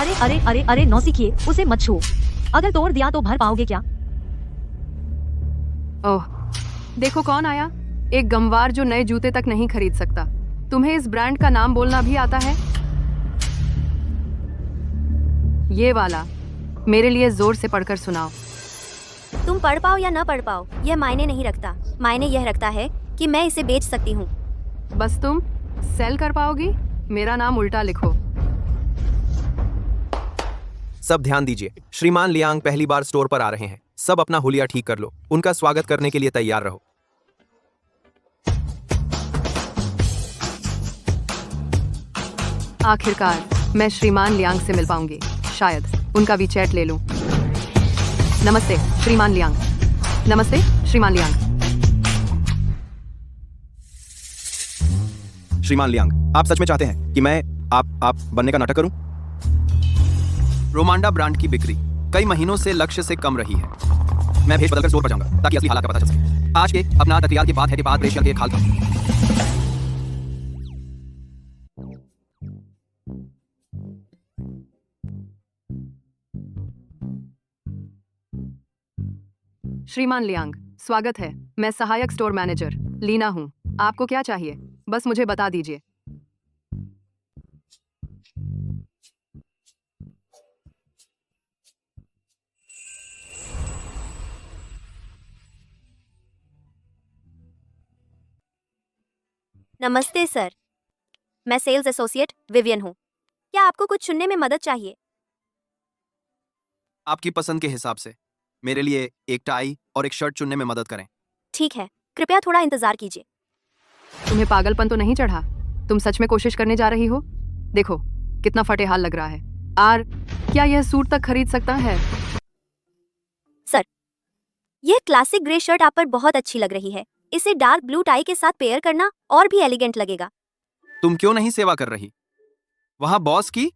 अरे अरे अरे अरे नौसिखिए, उसे मत छुओ। अगर तोड़ दिया तो भर पाओगे क्या? ओह, देखो कौन आया। एक गंवार जो नए जूते तक नहीं खरीद सकता। तुम्हें इस ब्रांड का नाम बोलना भी आता है? ये वाला मेरे लिए जोर से पढ़कर सुनाओ। तुम पढ़ पाओ या न पढ़ पाओ यह मायने नहीं रखता। मायने यह रखता है कि मैं इसे बेच सकती हूँ। बस तुम सेल कर पाओगी? मेरा नाम उल्टा लिखो। सब ध्यान दीजिए, श्रीमान लियांग पहली बार स्टोर पर आ रहे हैं। सब अपना हुलिया ठीक कर लो, उनका स्वागत करने के लिए तैयार रहो। आखिरकार मैं श्रीमान लियांग से मिल पाऊंगी। शायद उनका वीचैट ले लूं। नमस्ते श्रीमान लियांग। नमस्ते श्रीमान लियांग। श्रीमान लियांग, आप सच में चाहते हैं कि मैं आप बनने का नाटक करूं? रोमांडा ब्रांड की बिक्री कई महीनों से लक्ष्य से कम रही है। मैं भेष बदलकर स्टोर पर जाऊंगा ताकि असली हालात का पता चल सके। आज के अपना तकरीर की बात है कि बाद प्रेशर के खाल का। श्रीमान लियांग, स्वागत है। मैं सहायक स्टोर मैनेजर लीना हूँ। आपको क्या चाहिए? बस मुझे बता दीजिए। नमस्ते सर, मैं सेल्स एसोसिएट विवियन हूँ। क्या आपको कुछ चुनने में मदद चाहिए? आपकी पसंद के हिसाब से मेरे लिए एक टाई और एक शर्ट चुनने में मदद करें। ठीक है, कृपया थोड़ा इंतजार कीजिए। तुम्हें पागलपन तो नहीं चढ़ा? तुम सच में कोशिश करने जा रही हो? देखो कितना फटेहाल लग रहा है। क्या यह सूट तक खरीद सकता है? सर, यह क्लासिक ग्रे शर्ट आप पर बहुत अच्छी लग रही है। इसे डार्क ब्लू टाई के साथ पेयर करना और भी एलिगेंट लगेगा। तुम क्यों नहीं सेवा कर रही? वहां बॉस की?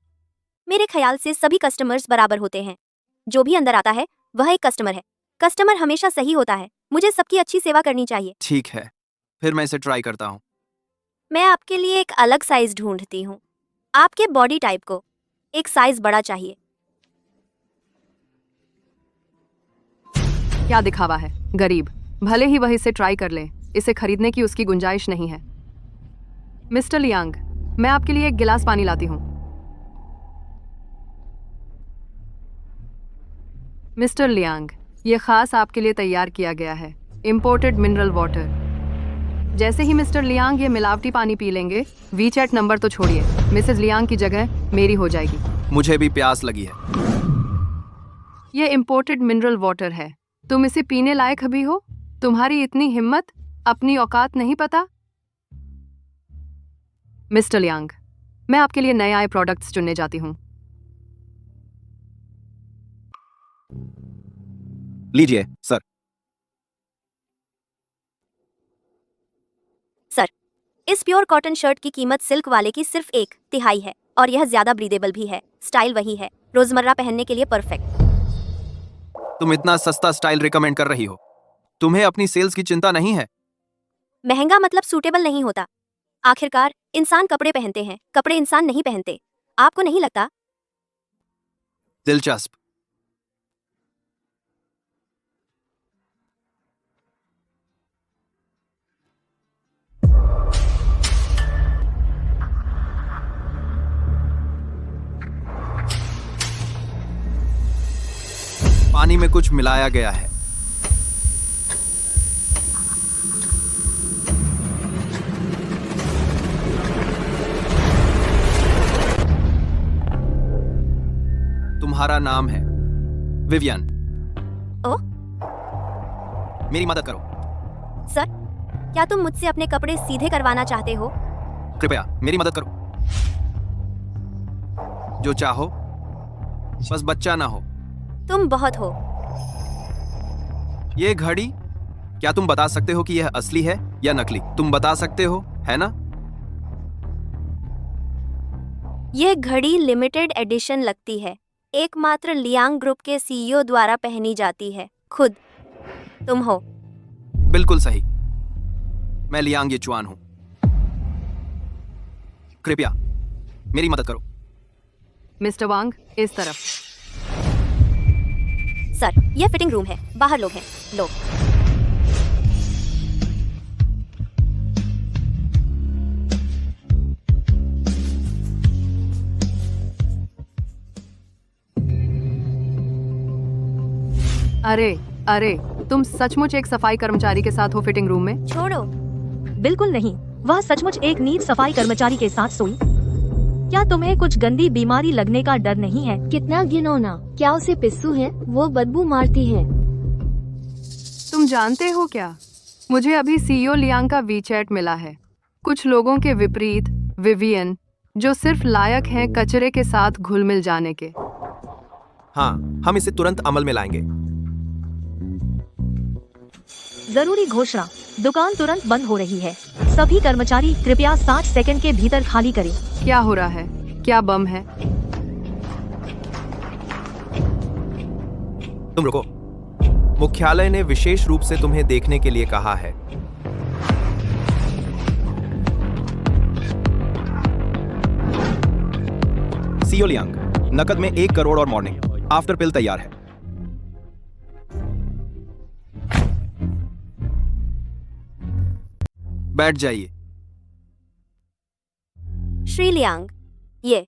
मेरे ख्याल से सभी कस्टमर्स बराबर होते हैं। जो भी अंदर आता है वह एक कस्टमर है। कस्टमर हमेशा सही होता है। मुझे सबकी अच्छी सेवा करनी चाहिए। ठीक है, फिर मैं इसे ट्राई करता हूँ। मैं आपके लिए एक अलग साइज ढूंढती हूँ। आपके बॉडी टाइप को एक साइज बड़ा चाहिए। क्या दिखावा है, गरीब। भले ही वह इसे ट्राई कर ले, इसे खरीदने की उसकी गुंजाइश नहीं है। मिस्टर लियांग, मैं आपके लिए एक गिलास पानी लाती हूँ। मिस्टर लियांग, ये खास आपके लिए तैयार किया गया है इंपोर्टेड मिनरल वाटर। जैसे ही मिस्टर लियांग ये मिलावटी पानी पी लेंगे, वीचैट नंबर तो छोड़िए, मिसेस लियांग की जगह मेरी हो जाएगी। मुझे भी प्यास लगी है। ये इंपोर्टेड मिनरल वाटर है। तुम इसे पीने लायक भी हो? तुम्हारी इतनी हिम्मत, अपनी औकात नहीं पता? मिस्टर लियांग, मैं आपके लिए नए आए प्रोडक्ट्स चुनने जाती हूँ। लीजिए सर। सर, इस प्योर कॉटन शर्ट की कीमत सिल्क वाले की सिर्फ 1/3 है और यह ज्यादा ब्रीदेबल भी है। स्टाइल वही है, रोजमर्रा पहनने के लिए परफेक्ट। तुम इतना सस्ता स्टाइल रिकमेंड कर रही हो? तुम्हें अपनी सेल्स की चिंता नहीं है? महंगा मतलब सूटेबल नहीं होता। आखिरकार इंसान कपड़े पहनते हैं, कपड़े इंसान नहीं पहनते। आपको नहीं लगता? दिलचस्प। पानी में कुछ मिलाया गया है। तुम्हारा नाम है विवियन। ओह, मेरी मदद करो। सर, क्या तुम मुझसे अपने कपड़े सीधे करवाना चाहते हो? कृपया मेरी मदद करो। जो चाहो, बस बच्चा ना हो। तुम बहुत हो। ये घड़ी, क्या तुम बता सकते हो कि यह असली है या नकली? तुम बता सकते हो, है ना? यह घड़ी लिमिटेड एडिशन लगती है। एकमात्र लियांग ग्रुप के सीईओ द्वारा पहनी जाती है। खुद तुम हो। बिल्कुल सही। मैं लियांग येचुआन हूं। कृपया मेरी मदद करो। मिस्टर वांग, इस तरफ। सर, यह फिटिंग रूम है, बाहर लोग हैं। लो। अरे अरे, तुम सचमुच एक सफाई कर्मचारी के साथ हो फिटिंग रूम में? छोड़ो। बिल्कुल नहीं, वह सचमुच एक नीट सफाई कर्मचारी के साथ सोई। क्या तुम्हें कुछ गंदी बीमारी लगने का डर नहीं है? कितना घिनौना। क्या उसे पिस्सू है? वो बदबू मारती है। तुम जानते हो क्या, मुझे अभी सीईओ लियांग का वीचैट मिला है। कुछ लोगों के विपरीत विवियन, जो सिर्फ लायक हैं कचरे के साथ घुल मिल जाने के। हाँ, हम इसे तुरंत अमल में लाएंगे। जरूरी घोषणा, दुकान तुरंत बंद हो रही है। सभी कर्मचारी कृपया 60 सेकंड के भीतर खाली करें। क्या हो रहा है? क्या बम है? तुम रुको, मुख्यालय ने विशेष रूप से तुम्हें देखने के लिए कहा है। सीईओ लियांग, नकद में 1 करोड़ और मॉर्निंग आफ्टर पिल तैयार है। बैठ जाइए। श्री लियांग, ये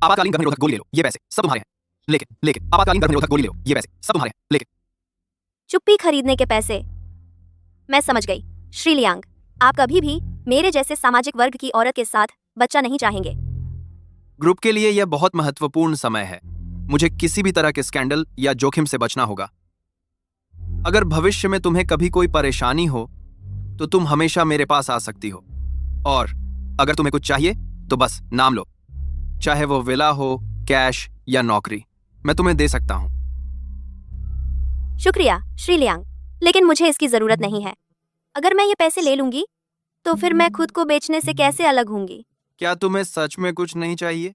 आपातकालीन गर्भ निरोधक गोली ले लो, ये पैसे सब तुम्हारे हैं। लेकिन लेकिन आपातकालीन गर्भ निरोधक गोली ले लो, ये पैसे सब तुम्हारे हैं। लेकिन चुप्पी खरीदने के पैसे। मैं समझ गई। श्री लियांग, आप कभी भी मेरे जैसे सामाजिक वर्ग की औरत के साथ बच्चा नहीं चाहेंगे। ग्रुप के लिए यह बहुत महत्वपूर्ण समय है। मुझे किसी भी तरह के स्कैंडल या जोखिम से बचना होगा। अगर भविष्य में तुम्हें कभी कोई परेशानी हो तो तुम हमेशा मेरे पास आ सकती हो। और अगर तुम्हें कुछ चाहिए तो बस नाम लो, चाहे वो विला हो, कैश या नौकरी, मैं तुम्हें दे सकता हूं। शुक्रिया श्री लियांग, लेकिन मुझे इसकी जरूरत नहीं है। अगर मैं ये पैसे ले लूंगी तो फिर मैं खुद को बेचने से कैसे अलग होंगी? क्या तुम्हें सच में कुछ नहीं चाहिए?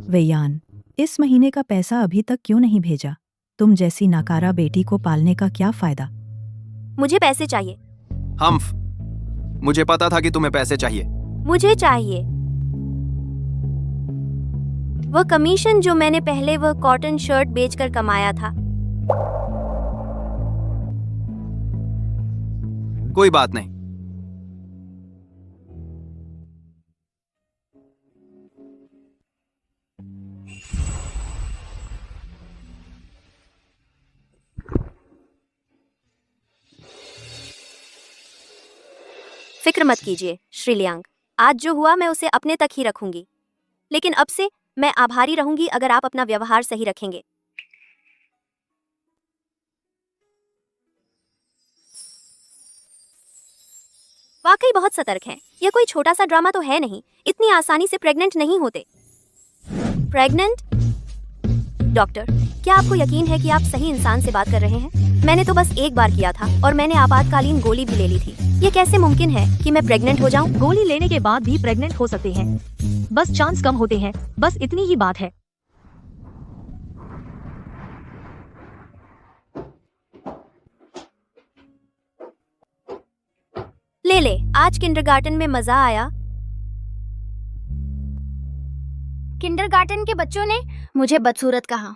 वेयान, इस महीने का पैसा अभी तक क्यों नहीं भेजा? तुम जैसी नाकारा बेटी को पालने का क्या फायदा? मुझे पैसे चाहिए। हम्फ, मुझे पता था कि तुम्हें पैसे चाहिए। मुझे चाहिए वह कमीशन जो मैंने पहले वह कॉटन शर्ट बेचकर कमाया था। कोई बात नहीं। फिक्र मत कीजिए श्री लियांग, आज जो हुआ मैं उसे अपने तक ही रखूंगी। लेकिन अब से मैं आभारी रहूंगी अगर आप अपना व्यवहार सही रखेंगे। वाकई बहुत सतर्क हैं। यह कोई छोटा सा ड्रामा तो है नहीं। इतनी आसानी से प्रेग्नेंट नहीं होते। प्रेग्नेंट? डॉक्टर, क्या आपको यकीन है कि आप सही इंसान से बात कर रहे हैं? मैंने तो बस एक बार किया था और मैंने आपातकालीन गोली भी ले ली थी। ये कैसे मुमकिन है कि मैं प्रेग्नेंट हो जाऊं? गोली लेने के बाद भी प्रेग्नेंट हो सकते हैं, बस चांस कम होते हैं, बस इतनी ही बात है। ले आज किंडरगार्टन में मजा आया। किंडरगार्टन के बच्चों ने मुझे बदसूरत कहा।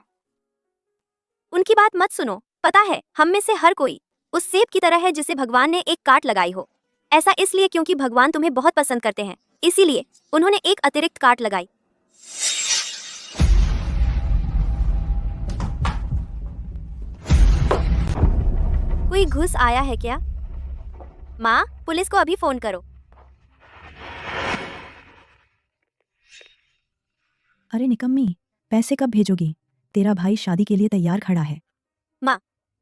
उनकी बात मत सुनो। पता है, हम में से हर कोई उस सेब की तरह है जिसे भगवान ने एक काट लगाई हो। ऐसा इसलिए क्योंकि भगवान तुम्हें बहुत पसंद करते हैं, इसीलिए उन्होंने एक अतिरिक्त काट लगाई। कोई घुस आया है क्या? माँ, पुलिस को अभी फोन करो। अरे निकम्मी, पैसे कब भेजोगी? तेरा भाई शादी के लिए तैयार खड़ा है। माँ,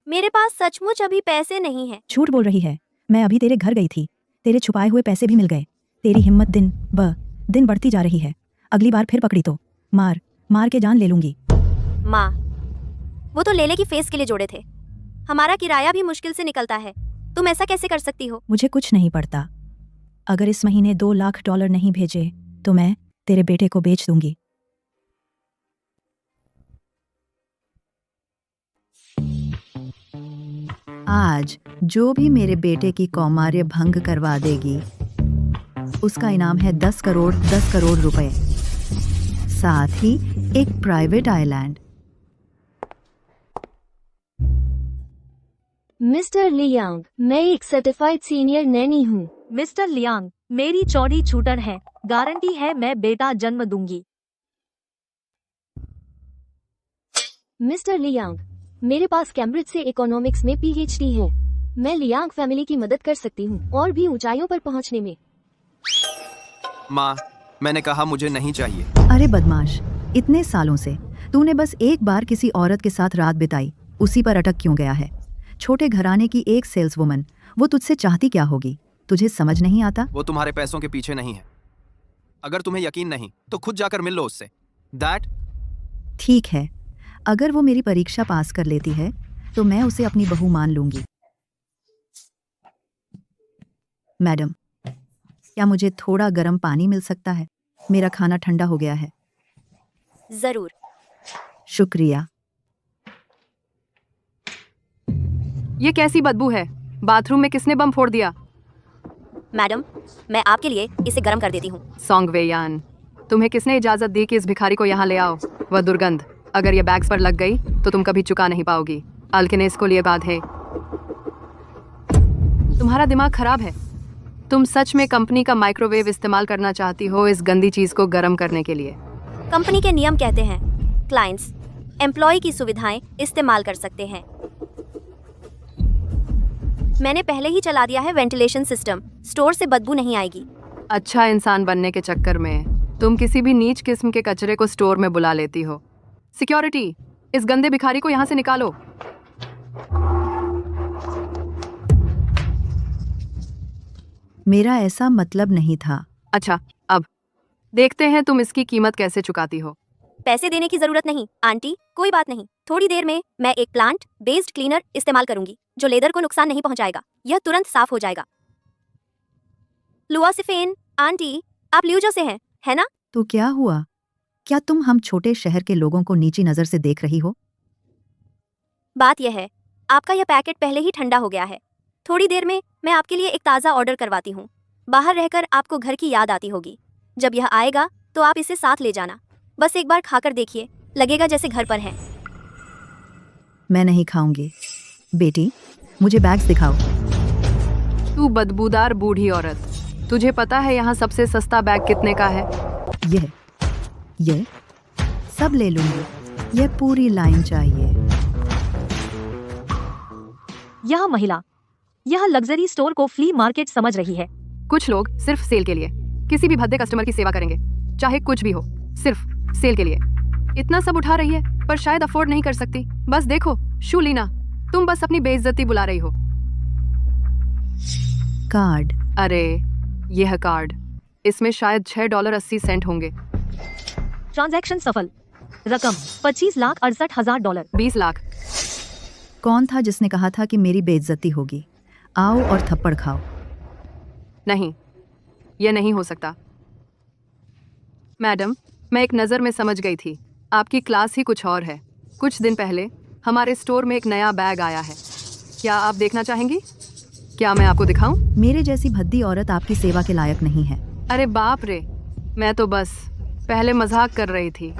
मेरे पास सचमुच अभी पैसे नहीं हैं। झूठ बोल रही है। मैं अभी तेरे घर गई थी, तेरे छुपाए हुए पैसे भी मिल गए। तेरी हिम्मत दिन ब दिन बढ़ती जा रही है। अगली बार फिर पकड़ी तो मार मार के जान ले लूंगी। माँ, वो तो लेले की फेस के लिए जोड़े थे। हमारा किराया भी मुश्किल से निकलता है। तुम ऐसा कैसे कर सकती हो? मुझे कुछ नहीं पड़ता। अगर इस महीने $2 लाख नहीं भेजे तो मैं तेरे बेटे को बेच दूंगी। आज जो भी मेरे बेटे की कौमार्य भंग करवा देगी उसका इनाम है 10 करोड़ रुपए। साथ ही एक प्राइवेट आइलैंड। मिस्टर लियांग, मैं एक सर्टिफाइड सीनियर नैनी हूँ। मिस्टर लियांग, मेरी चौड़ी छूटर है, गारंटी है मैं बेटा जन्म दूंगी। मिस्टर लियांग, मेरे पास कैम्ब्रिज से इकोनॉमिक्स में पीएचडी है। मैं लियांग फैमिली की मदद कर सकती हूँ और भी ऊंचाइयों पर पहुँचने में। माँ, मैंने कहा मुझे नहीं चाहिए। अरे बदमाश, इतने सालों से तूने बस एक बार किसी औरत के साथ रात बिताई, उसी पर अटक क्यों गया है? छोटे घराने की एक सेल्स वुमन, वो तुझसे चाहती क्या होगी? तुझे समझ नहीं आता? वो तुम्हारे पैसों के पीछे नहीं है। अगर तुम्हें यकीन नहीं तो खुद जाकर मिल लो उससे। दैट ठीक है, अगर वो मेरी परीक्षा पास कर लेती है तो मैं उसे अपनी बहू मान लूंगी। मैडम, क्या मुझे थोड़ा गर्म पानी मिल सकता है? मेरा खाना ठंडा हो गया है। जरूर। शुक्रिया। ये कैसी बदबू है? बाथरूम में किसने बम फोड़ दिया? मैडम, मैं आपके लिए इसे गर्म कर देती हूँ। सॉन्ग वेयान, तुम्हें किसने इजाजत दी कि इस भिखारी को यहाँ ले आओ? वह दुर्गंध अगर ये बैग्स पर लग गई तो तुम कभी चुका नहीं पाओगी। अल्केनेस को लिए बात है। तुम्हारा दिमाग खराब है। तुम सच में कंपनी का माइक्रोवेव इस्तेमाल करना चाहती हो इस गंदी चीज को गर्म करने के लिए? कंपनी के नियम कहते हैं क्लाइंट्स एम्प्लॉय की सुविधाएं इस्तेमाल कर सकते हैं। मैंने पहले ही चला दिया है वेंटिलेशन सिस्टम, स्टोर से बदबू नहीं आएगी। अच्छा इंसान बनने के चक्कर में तुम किसी भी नीच किस्म के कचरे को स्टोर में बुला लेती हो। सिक्योरिटी, इस गंदे भिखारी को यहाँ से निकालो। मेरा ऐसा मतलब नहीं था। अच्छा, अब देखते हैं तुम इसकी कीमत कैसे चुकाती हो। पैसे देने की जरूरत नहीं आंटी, कोई बात नहीं। थोड़ी देर में मैं एक प्लांट बेस्ड क्लीनर इस्तेमाल करूंगी जो लेदर को नुकसान नहीं पहुंचाएगा। यह तुरंत साफ हो जाएगा। लुआसिफेन, आंटी आप ल्यूजो से हैं, है ना? तो क्या हुआ? क्या तुम हम छोटे शहर के लोगों को नीची नजर से देख रही हो? बात यह है, आपका यह पैकेट पहले ही ठंडा हो गया है। थोड़ी देर में मैं आपके लिए एक ताज़ा ऑर्डर करवाती हूँ। बाहर रहकर आपको घर की याद आती होगी। जब यह आएगा तो आप इसे साथ ले जाना। बस एक बार खाकर देखिए, लगेगा जैसे घर पर है। मैं नहीं खाऊंगी। बेटी, मुझे बैग्स दिखाओ। तू बदबूदार बूढ़ी औरत, तुझे पता है यहाँ सबसे सस्ता बैग कितने का है? ये सब ले लूंगी। ये पूरी लाइन चाहिए। यह महिला यह लग्जरी स्टोर को फ्ली मार्केट समझ रही है। कुछ लोग सिर्फ सेल के लिए किसी भी भद्दे कस्टमर की सेवा करेंगे, चाहे कुछ भी हो, सिर्फ सेल के लिए। इतना सब उठा रही है पर शायद अफोर्ड नहीं कर सकती। बस देखो शूलिना, तुम बस अपनी बेइज्जती बुला रही हो। कार्ड। अरे यह कार्ड, इसमें शायद $6.80 होंगे। ट्रांजैक्शन सफल। रकम $25,68,000। 20 लाख। कौन था जिसने कहा था कि मेरी बेइज्जती होगी? आओ और थप्पड़ खाओ। नहीं, यह नहीं हो सकता। मैडम, मैं एक नज़र में समझ गई थी, आपकी क्लास ही कुछ और है। कुछ दिन पहले हमारे स्टोर में एक नया बैग आया है। क्या आप देखना चाहेंगी? क्या मैं आपको दिखाऊं? मेरे जैसी भद्दी औरत आपकी सेवा के लायक नहीं है। अरे बाप रे, मैं तो बस पहले मजाक कर रही थी।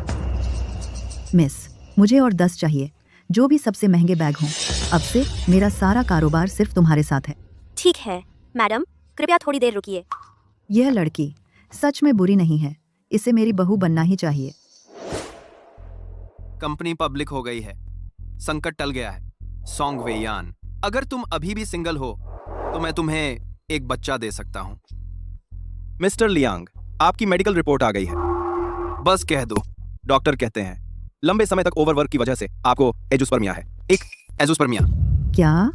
मिस, मुझे और 10 चाहिए, जो भी सबसे महंगे बैग हों। अब से मेरा सारा कारोबार सिर्फ तुम्हारे साथ है। ठीक है मैडम, कृपया थोड़ी देर रुकिए। यह लड़की सच में बुरी नहीं है, इसे मेरी बहू बनना ही चाहिए। कंपनी पब्लिक हो गई है, संकट टल गया है। सॉन्ग वेयान, अगर तुम अभी भी सिंगल हो तो मैं तुम्हें एक बच्चा दे सकता हूं। मिस्टर लियांग, आपकी मेडिकल रिपोर्ट आ गई है। बस कह दो। डॉक्टर कहते हैं लंबे समय तक ओवरवर्क की वजह से आपको एजुस्पर्मिया है। एक एजुस्पर्मिया। क्या?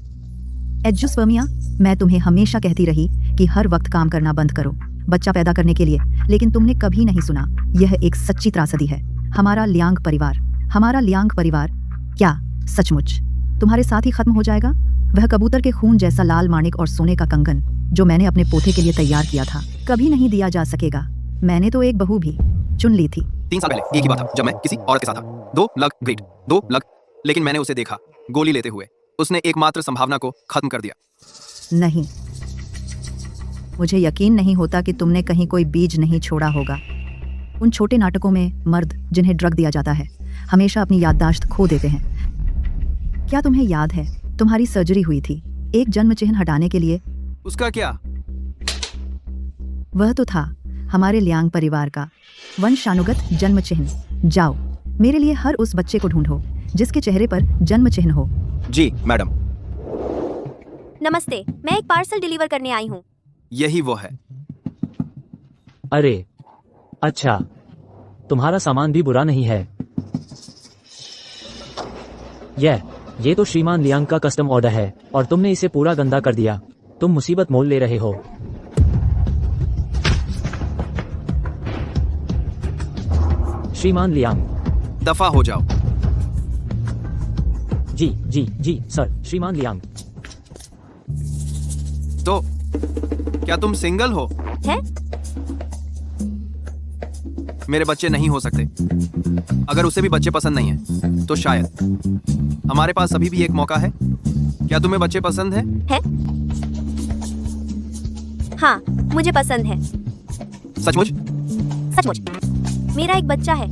एजुस्पर्मिया? मैं तुम्हें हमेशा कहती रही कि हर वक्त काम करना बंद करो बच्चा पैदा करने के लिए, लेकिन तुमने कभी नहीं सुना। यह एक सच्ची त्रासदी है। हमारा लियांग परिवार क्या सचमुच तुम्हारे साथ ही खत्म हो जाएगा? वह कबूतर के खून जैसा लाल माणिक और सोने का कंगन जो मैंने अपने पोते के लिए तैयार किया था, कभी नहीं दिया जा सकेगा। मैंने तो एक बहू भी चुन ली थी। 3 साल पहले एक ही बात था जब मैं किसी औरत के साथ था। 2 लाख ग्रेट, 2 लाख। लेकिन मैंने उसे देखा गोली लेते हुए। उसने एकमात्र संभावना को खत्म कर दिया। नहीं, मुझे यकीन नहीं होता कि तुमने कहीं कोई बीज नहीं छोड़ा होगा। उन छोटे नाटकों में मर्द जिन्हें ड्रग दिया जाता है हमेशा अपनी याददाश्त खो देते हैं। क्या तुम्हें याद है तुम्हारी सर्जरी हुई थी एक जन्म चिन्ह हटाने के लिए? उसका क्या? वह तो था हमारे लियांग परिवार का वंशानुगत जन्म चिन्ह। जाओ मेरे लिए हर उस बच्चे को ढूंढो जिसके चेहरे पर जन्म चिन्ह हो। जी मैडम। नमस्ते, मैं एक पार्सल डिलीवर करने आई हूँ। यही वो है। अरे अच्छा, तुम्हारा सामान भी बुरा नहीं है। ये तो श्रीमान लियांग का कस्टम ऑर्डर है और तुमने इसे पूरा गंदा कर दिया। तुम मुसीबत मोल ले रहे हो। श्रीमान लियांग। दफा हो जाओ। जी सर। श्रीमान लियांग। तो क्या तुम सिंगल हो? है? मेरे बच्चे नहीं हो सकते। अगर उसे भी बच्चे पसंद नहीं है तो शायद हमारे पास अभी भी एक मौका है। क्या तुम्हें बच्चे पसंद है? हाँ, मुझे पसंद है। सचमुच? सचमुच। मेरा एक बच्चा है,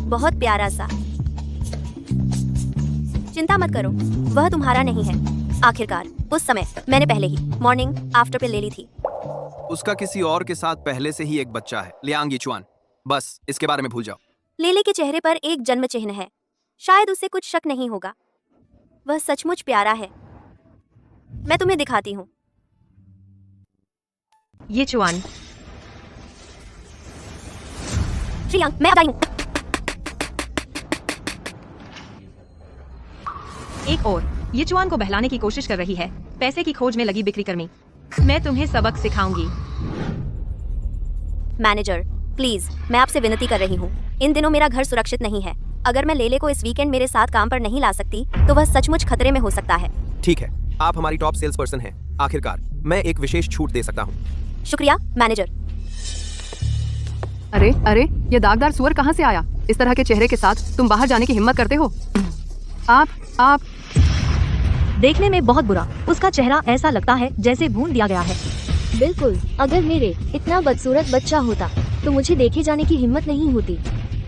बहुत प्यारा सा। चिंता मत करो, वह तुम्हारा नहीं है। आखिरकार उस समय मैंने पहले ही मॉर्निंग आफ्टर पिल ले ली थी। उसका किसी और के साथ पहले से ही एक बच्चा है, लियांग यीचुआन। बस इसके बारे में भूल जाओ। लेले के चेहरे पर एक जन्म चिन्ह है, शायद उसे कुछ शक नहीं होगा। वह सचमुच प्यारा है। मैं तुम्हें दिखाती हूँ। यीचुआन। श्रीयांग, मैं अब आई हूँ। एक और यीचुआन को बहलाने की कोशिश कर रही है, पैसे की खोज में लगी बिक्री कर्मी। मैं तुम्हें सबक सिखाऊंगी। मैनेजर प्लीज, मैं आपसे विनती कर रही हूँ। इन दिनों मेरा घर सुरक्षित नहीं है। अगर मैं लेले को इस वीकेंड मेरे साथ काम पर नहीं ला सकती तो वह सचमुच खतरे में हो सकता है। ठीक है, आप हमारी टॉप सेल्स पर्सन हैं। आखिरकार मैं एक विशेष छूट दे सकता हूँ। शुक्रिया मैनेजर। अरे ये दागदार सुअर कहाँ से आया? इस तरह के चेहरे के साथ तुम बाहर जाने की हिम्मत करते हो? आप देखने में बहुत बुरा। उसका चेहरा ऐसा लगता है जैसे भून दिया गया है। बिल्कुल, अगर मेरे इतना बदसूरत बच्चा होता तो मुझे देखे जाने की हिम्मत नहीं होती।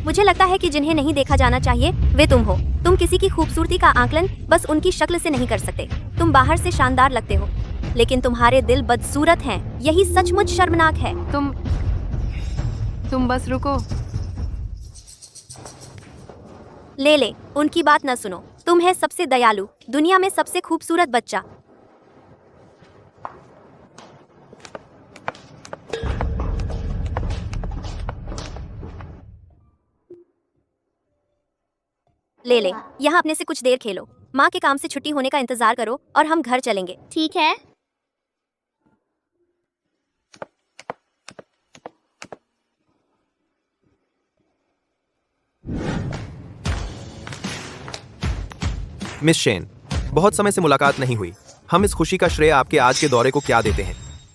मुझे लगता है कि जिन्हें नहीं देखा जाना चाहिए वे तुम हो। तुम किसी की खूबसूरती का आकलन बस उनकी शक्ल से नहीं कर सकते। तुम बाहर से शानदार लगते हो लेकिन तुम्हारे दिल बदसूरत हैं। यही सचमुच शर्मनाक है। तुम बस रुको। ले उनकी बात न सुनो। तुम है सबसे दयालु, दुनिया में सबसे खूबसूरत बच्चा। ले यहाँ अपने से कुछ देर खेलो। माँ के काम से छुट्टी होने का इंतजार करो और हम घर चलेंगे। ठीक है। मिस शेन, बहुत समय से मुलाकात नहीं हुई। हम इस खुशी का श्रेय आपके आज के दौरे को क्या देते हैं?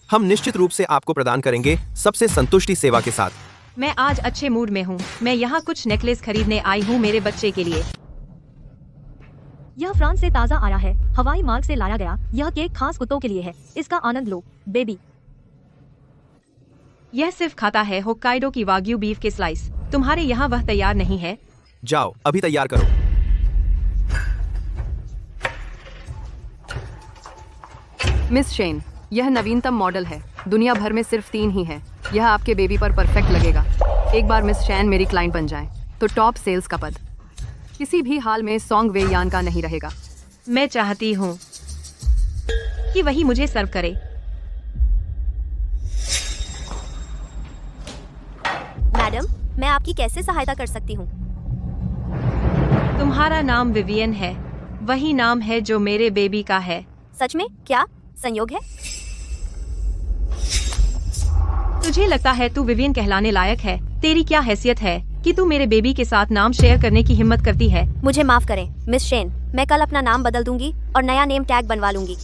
हम निश्चित रूप से आपको प्रदान करेंगे सबसे संतुष्टि सेवा के साथ। मैं आज अच्छे मूड में हूँ। मैं यहाँ कुछ नेकलेस खरीदने आई हूँ मेरे बच्चे के लिए। यह फ्रांस से ताज़ा आया है, हवाई मार्ग से लाया गया। यह केक खास कुत्तों के लिए है। इसका आनंद लो बेबी। यह सिर्फ खाता है होक्काइडो की वाग्यू बीफ के स्लाइस। तुम्हारे यहाँ वह तैयार नहीं है? जाओ अभी तैयार करो। मिस शेन, यह नवीनतम मॉडल है। दुनिया भर में सिर्फ 3 ही है। यह आपके बेबी पर परफेक्ट लगेगा। एक बार मिस शेन मेरी क्लाइंट बन जाए तो टॉप सेल्स का पद किसी भी हाल में सॉन्ग वे यान का नहीं रहेगा। मैं चाहती हूँ कि वही मुझे सर्व करे। मैडम, मैं आपकी कैसे सहायता कर सकती हूँ? तुम्हारा नाम विवियन है, वही नाम है जो मेरे बेबी का है। सच में? क्या संयोग है? तुझे लगता है तू विवियन कहलाने लायक है? तेरी क्या हैसियत है कि तू मेरे बेबी के साथ नाम शेयर करने की हिम्मत करती है? मुझे माफ करें मिस शेन, मैं कल अपना नाम बदल दूंगी और नया नेम टैग बनवा लूंगी।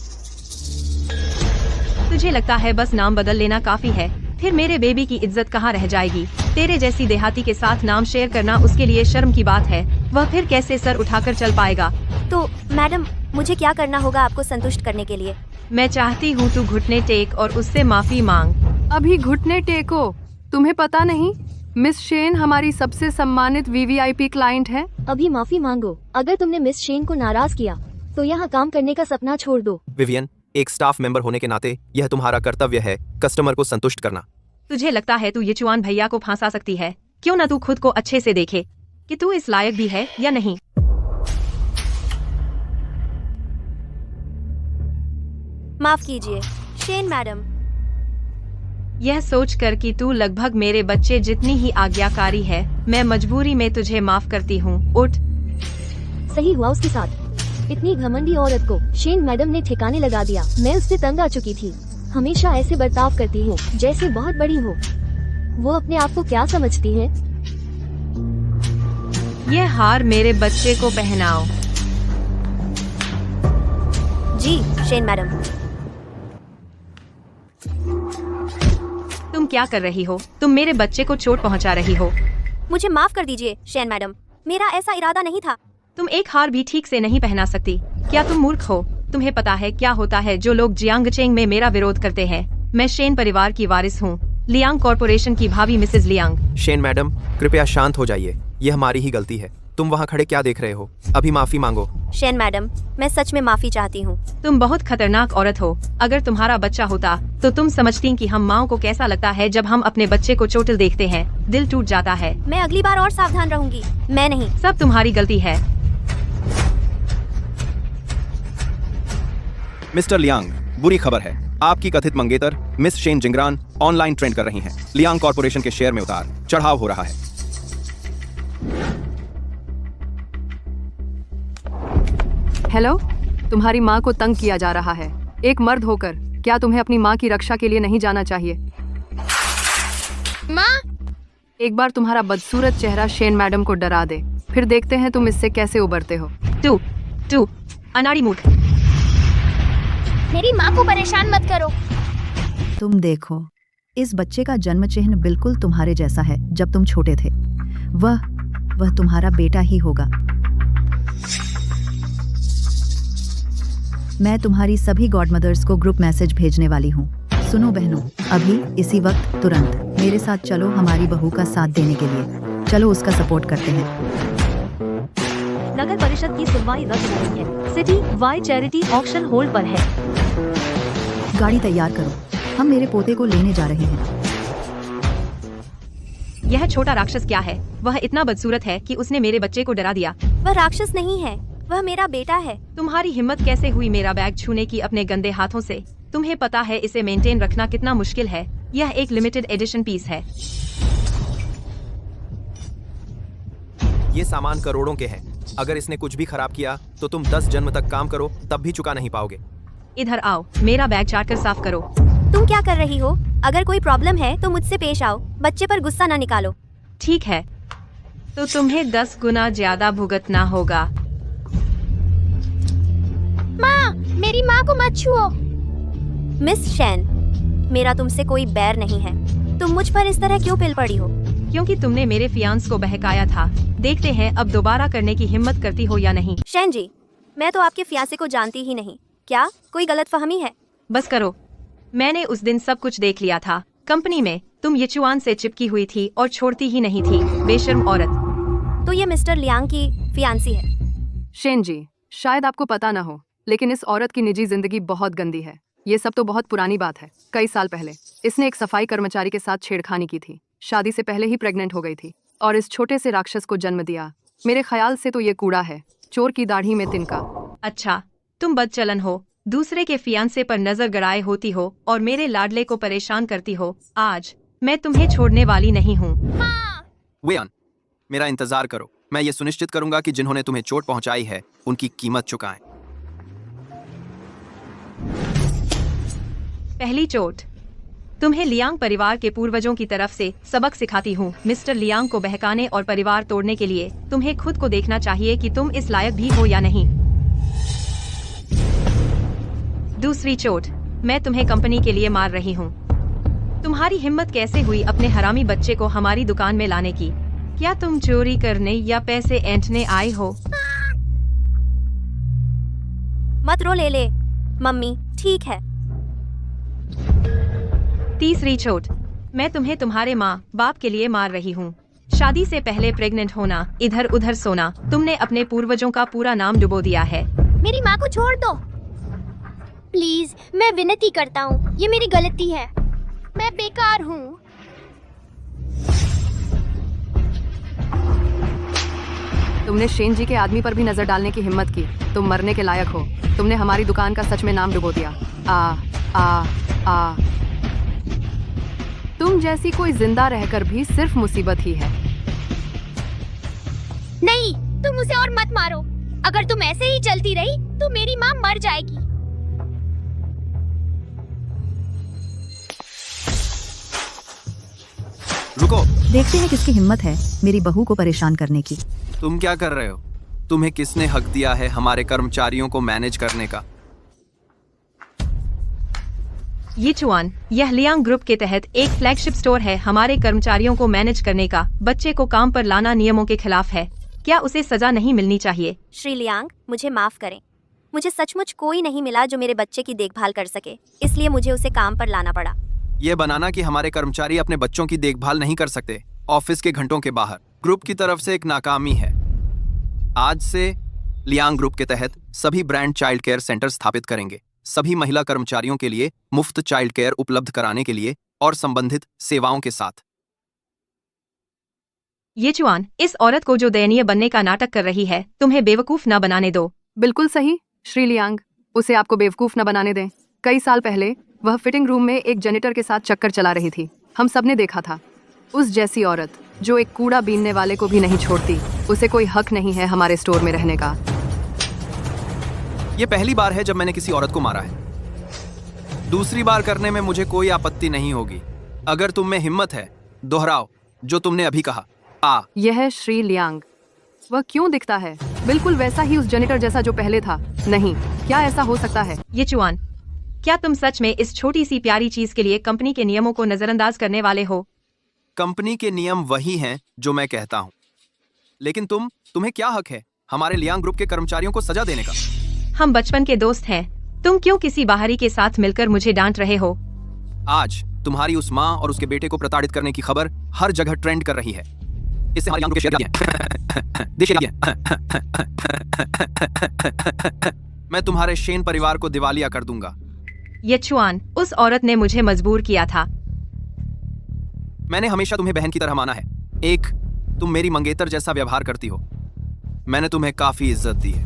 तुझे लगता है बस नाम बदल लेना काफी है? फिर मेरे बेबी की इज्जत कहाँ रह जाएगी? तेरे जैसी देहाती के साथ नाम शेयर करना उसके लिए शर्म की बात है। वह फिर कैसे सर उठाकर चल पाएगा? तो मैडम, मुझे क्या करना होगा आपको संतुष्ट करने के लिए? मैं चाहती हूँ तू घुटने टेक और उससे माफी मांग। अभी घुटने टेको? तुम्हें पता नहीं मिस शेन हमारी सबसे सम्मानित वीवीआईपी क्लाइंट है। अभी माफी मांगो। अगर तुमने मिस शेन को नाराज किया तो यहाँ काम करने का सपना छोड़ दो। विवियन, एक स्टाफ मेंबर होने के नाते यह तुम्हारा कर्तव्य है कस्टमर को संतुष्ट करना। तुझे लगता है तू येचुआन भैया को फंसा सकती है? क्यों ना तू खुद को अच्छे से देखे कि तू इस लायक भी है या नहीं। माफ कीजिए शेन मैडम। यह सोचकर कि तू लगभग मेरे बच्चे जितनी ही आज्ञाकारी है, मैं मजबूरी में तुझे माफ करती हूँ। उठ। सही हुआ उसके साथ। इतनी घमंडी औरत को शेन मैडम ने ठिकाने लगा दिया। मैं उससे तंग आ चुकी थी। हमेशा ऐसे बर्ताव करती हो जैसे बहुत बड़ी हो। वो अपने आप को क्या समझती है? यह हार मेरे बच्चे को पहनाओ। जी शेन मैडम। तुम क्या कर रही हो? तुम मेरे बच्चे को चोट पहुंचा रही हो। मुझे माफ कर दीजिए शेन मैडम, मेरा ऐसा इरादा नहीं था। तुम एक हार भी ठीक से नहीं पहना सकती। क्या तुम मूर्ख हो? तुम्हें पता है क्या होता है जो लोग जियांगचेंग में मेरा विरोध करते हैं? मैं शेन परिवार की वारिस हूँ, लियांग कॉर्पोरेशन की भाभी मिसेज लियांग। शेन मैडम, कृपया शांत हो जाइए। यह हमारी ही गलती है। तुम वहाँ खड़े क्या देख रहे हो? अभी माफी मांगो। शेन मैडम, मैं सच में माफी चाहती हूँ। तुम बहुत खतरनाक औरत हो। अगर तुम्हारा बच्चा होता तो तुम समझती कि हम माओ को कैसा लगता है जब हम अपने बच्चे को चोटिल देखते हैं। दिल टूट जाता है। मैं अगली बार और सावधान रहूंगी। मैं नहीं। सब तुम्हारी गलती है। मिस्टर लियांग, बुरी खबर है। आपकी कथित मंगेतर मिस शेन जिंगरान ऑनलाइन ट्रेंड कर रही हैं। लियांग कॉर्पोरेशन के शेयर में उतार चढ़ाव हो रहा है। हेलो, तुम्हारी माँ को तंग किया जा रहा है। एक मर्द होकर क्या तुम्हें अपनी माँ की रक्षा के लिए नहीं जाना चाहिए? माँ, एक बार तुम्हारा बदसूरत चेहरा शेन मैडम को डरा दे, फिर देखते हैं तुम इससे कैसे उबरते हो। तू अनाड़ी मूर्ख। मेरी माँ को परेशान मत करो। तुम देखो, इस बच्चे का जन्म चिन्ह बिल्कुल तुम्हारे जैसा है जब तुम छोटे थे। वह तुम्हारा बेटा ही होगा। मैं तुम्हारी सभी गॉडमदर्स को ग्रुप मैसेज भेजने वाली हूँ। सुनो बहनों, अभी इसी वक्त तुरंत मेरे साथ चलो हमारी बहू का साथ देने के लिए। चलो उसका सपोर्ट करते हैं। नगर परिषद की सुनवाई रद्द हो गई है। City wide charity auction hold पर है। गाड़ी तैयार करो, हम मेरे पोते को लेने जा रहे हैं। यह छोटा राक्षस क्या है? वह इतना बदसूरत है कि उसने मेरे बच्चे को डरा दिया। वह राक्षस नहीं है, वह मेरा बेटा है। तुम्हारी हिम्मत कैसे हुई मेरा बैग छूने की अपने गंदे हाथों से? तुम्हें पता है इसे मेंटेन रखना कितना मुश्किल है। यह एक लिमिटेड एडिशन पीस है। ये सामान करोड़ों के हैं। अगर इसने कुछ भी खराब किया तो तुम 10 जन्म तक काम करो तब भी चुका नहीं पाओगे। इधर आओ, मेरा बैग चाट कर साफ करो। तुम क्या कर रही हो? अगर कोई प्रॉब्लम है तो मुझसे पेश आओ। बच्चे पर गुस्सा ना निकालो। ठीक है, तो तुम्हें 10 गुना ज्यादा भुगतना होगा। माँ, मेरी माँ को मत छुओ। मिस शेन, मेरा तुमसे कोई बैर नहीं है। तुम मुझ पर इस तरह क्यों पिल पड़ी हो? क्योंकि तुमने मेरे फियांस को बहकाया था। देखते हैं अब दोबारा करने की हिम्मत करती हो या नहीं। शेन जी, मैं तो आपके फियांसे को जानती ही नहीं। क्या कोई गलतफहमी है? बस करो, मैंने उस दिन सब कुछ देख लिया था। कंपनी में तुम येचुआन से चिपकी हुई थी और छोड़ती ही नहीं थी। बेशर्म औरत। तो ये मिस्टर लियांग की फियांसी है। शेन जी, शायद आपको पता ना हो, लेकिन इस औरत की निजी जिंदगी बहुत गंदी है। ये सब तो बहुत पुरानी बात है। कई साल पहले इसने एक सफाई कर्मचारी के साथ छेड़खानी की थी। शादी से पहले ही प्रेग्नेंट हो गई थी और इस छोटे से राक्षस को जन्म दिया। मेरे ख्याल से तो ये कूड़ा है, चोर की दाढ़ी में तिनका। अच्छा, तुम बदचलन हो, दूसरे के फियांसे पर नजर गड़ाए होती हो और मेरे लाडले को परेशान करती हो। आज मैं तुम्हें छोड़ने वाली नहीं हूँ। वेयान, मेरा इंतजार करो। मैं ये सुनिश्चित करूंगा कि जिन्होंने तुम्हें चोट पहुंचाई है उनकी कीमत चुकाएं। पहली चोट। तुम्हें लियांग परिवार के पूर्वजों की तरफ से सबक सिखाती हूँ। मिस्टर लियांग को बहकाने और परिवार तोड़ने के लिए तुम्हें खुद को देखना चाहिए कि तुम इस लायक भी हो या नहीं। दूसरी चोट। मैं तुम्हें कंपनी के लिए मार रही हूँ। तुम्हारी हिम्मत कैसे हुई अपने हरामी बच्चे को हमारी दुकान में लाने की? क्या तुम चोरी करने या पैसे ऐंठने आए हो? मत रो ले मम्मी, ठीक है। तीसरी चोट। मैं तुम्हें तुम्हारे माँ बाप के लिए मार रही हूँ। शादी से पहले प्रेग्नेंट होना, इधर उधर सोना, तुमने अपने पूर्वजों का पूरा नाम डुबो दिया है। मेरी माँ को छोड़ दो प्लीज, मैं विनती करता हूँ, ये मेरी गलती है, मैं बेकार हूँ। तुमने शेन जी के आदमी पर भी नजर डालने की हिम्मत की। तुम मरने के लायक हो। तुमने हमारी दुकान का सच में नाम डुबो दिया। आ तुम जैसी कोई जिंदा रहकर भी सिर्फ मुसीबत ही है। नहीं, तुम उसे और मत मारो। अगर तुम ऐसे ही चलती रही तो मेरी माँ मर जाएगी। रुको, देखते हैं किसकी हिम्मत है मेरी बहू को परेशान करने की। तुम क्या कर रहे हो? तुम्हें किसने हक दिया है हमारे कर्मचारियों को मैनेज करने का? ये चुआन, यह लियांग ग्रुप के तहत एक फ्लैगशिप स्टोर है। हमारे कर्मचारियों को मैनेज करने का, बच्चे को काम पर लाना नियमों के खिलाफ है। क्या उसे सजा नहीं मिलनी चाहिए? श्री लियांग, मुझे माफ करें। मुझे सचमुच कोई नहीं मिला जो मेरे बच्चे की देखभाल कर सके, इसलिए मुझे उसे काम पर लाना पड़ा। ये बनाना कि हमारे कर्मचारी अपने बच्चों की देखभाल नहीं कर सकते ऑफिस के घंटों के बाहर, ग्रुप की तरफ से एक नाकामी है। आज से लियांग ग्रुप के तहत सभी ब्रांड चाइल्ड केयर सेंटर स्थापित करेंगे, सभी महिला कर्मचारियों के लिए मुफ्त चाइल्ड केयर उपलब्ध कराने के लिए और संबंधित सेवाओं के साथ। ये चुआन, इस औरत को जो दयनीय बनने का नाटक कर रही है, तुम्हें बेवकूफ न बनाने दो। बिल्कुल सही श्री लियांग, उसे आपको बेवकूफ न बनाने दें। कई साल पहले वह फिटिंग रूम में एक जेनिटर के साथ चक्कर चला रही थी। हम सबने देखा था। उस जैसी औरत जो एक कूड़ा बीनने वाले को भी नहीं छोड़ती, उसे कोई हक नहीं है हमारे स्टोर में रहने का। ये पहली बार है जब मैंने किसी औरत को मारा है। दूसरी बार करने में मुझे कोई आपत्ति नहीं होगी। अगर तुम में हिम्मत है, दोहराओ जो तुमने अभी कहा। यह है श्री लियांग। वह क्यों दिखता है बिल्कुल वैसा ही उस जेनिटर जैसा जो पहले था? नहीं, क्या ऐसा हो सकता है? ये चुआन, क्या तुम सच में इस छोटी सी प्यारी चीज के लिए कंपनी के नियमों को नजरअंदाज करने वाले हो? कंपनी के नियम वही हैं जो मैं कहता हूँ, लेकिन तुम्हें क्या हक है हमारे लियांग ग्रुप के कर्मचारियों को सजा देने का? हम बचपन के दोस्त हैं। तुम क्यों किसी बाहरी के साथ मिलकर मुझे डांट रहे हो? आज तुम्हारी उस माँ और उसके बेटे को प्रताड़ित करने की खबर हर जगह ट्रेंड कर रही है। इससे हमारे लियांग ग्रुप के शेयर मैं तुम्हारे शेन परिवार को दिवालिया कर दूंगा। ये चुआन, उस औरत ने मुझे मजबूर किया था। मैंने हमेशा तुम्हें बहन की तरह माना है। तुम मेरी मंगेतर जैसा व्यवहार करती हो। मैंने तुम्हें काफी इज्जत दी है,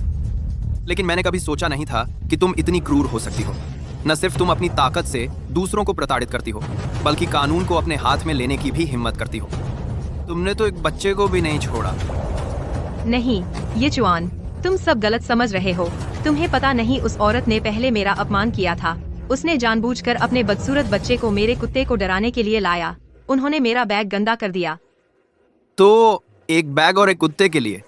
लेकिन मैंने कभी सोचा नहीं था कि तुम इतनी क्रूर हो सकती हो। न सिर्फ तुम अपनी ताकत से दूसरों को प्रताड़ित करती हो, बल्कि कानून को अपने हाथ में लेने की भी हिम्मत करती हो। तुमने तो एक बच्चे को भी नहीं छोड़ा। नहीं, ये चुआन, तुम सब गलत समझ रहे हो। तुम्हें पता नहीं, उस औरत ने पहले मेरा अपमान किया था। उसने जानबूझकर अपने बदसूरत बच्चे को मेरे कुत्ते को डराने के लिए लाया। उन्होंने मेरा बैग गंदा कर दिया। तो एक बैग और एक कुत्ते के लिए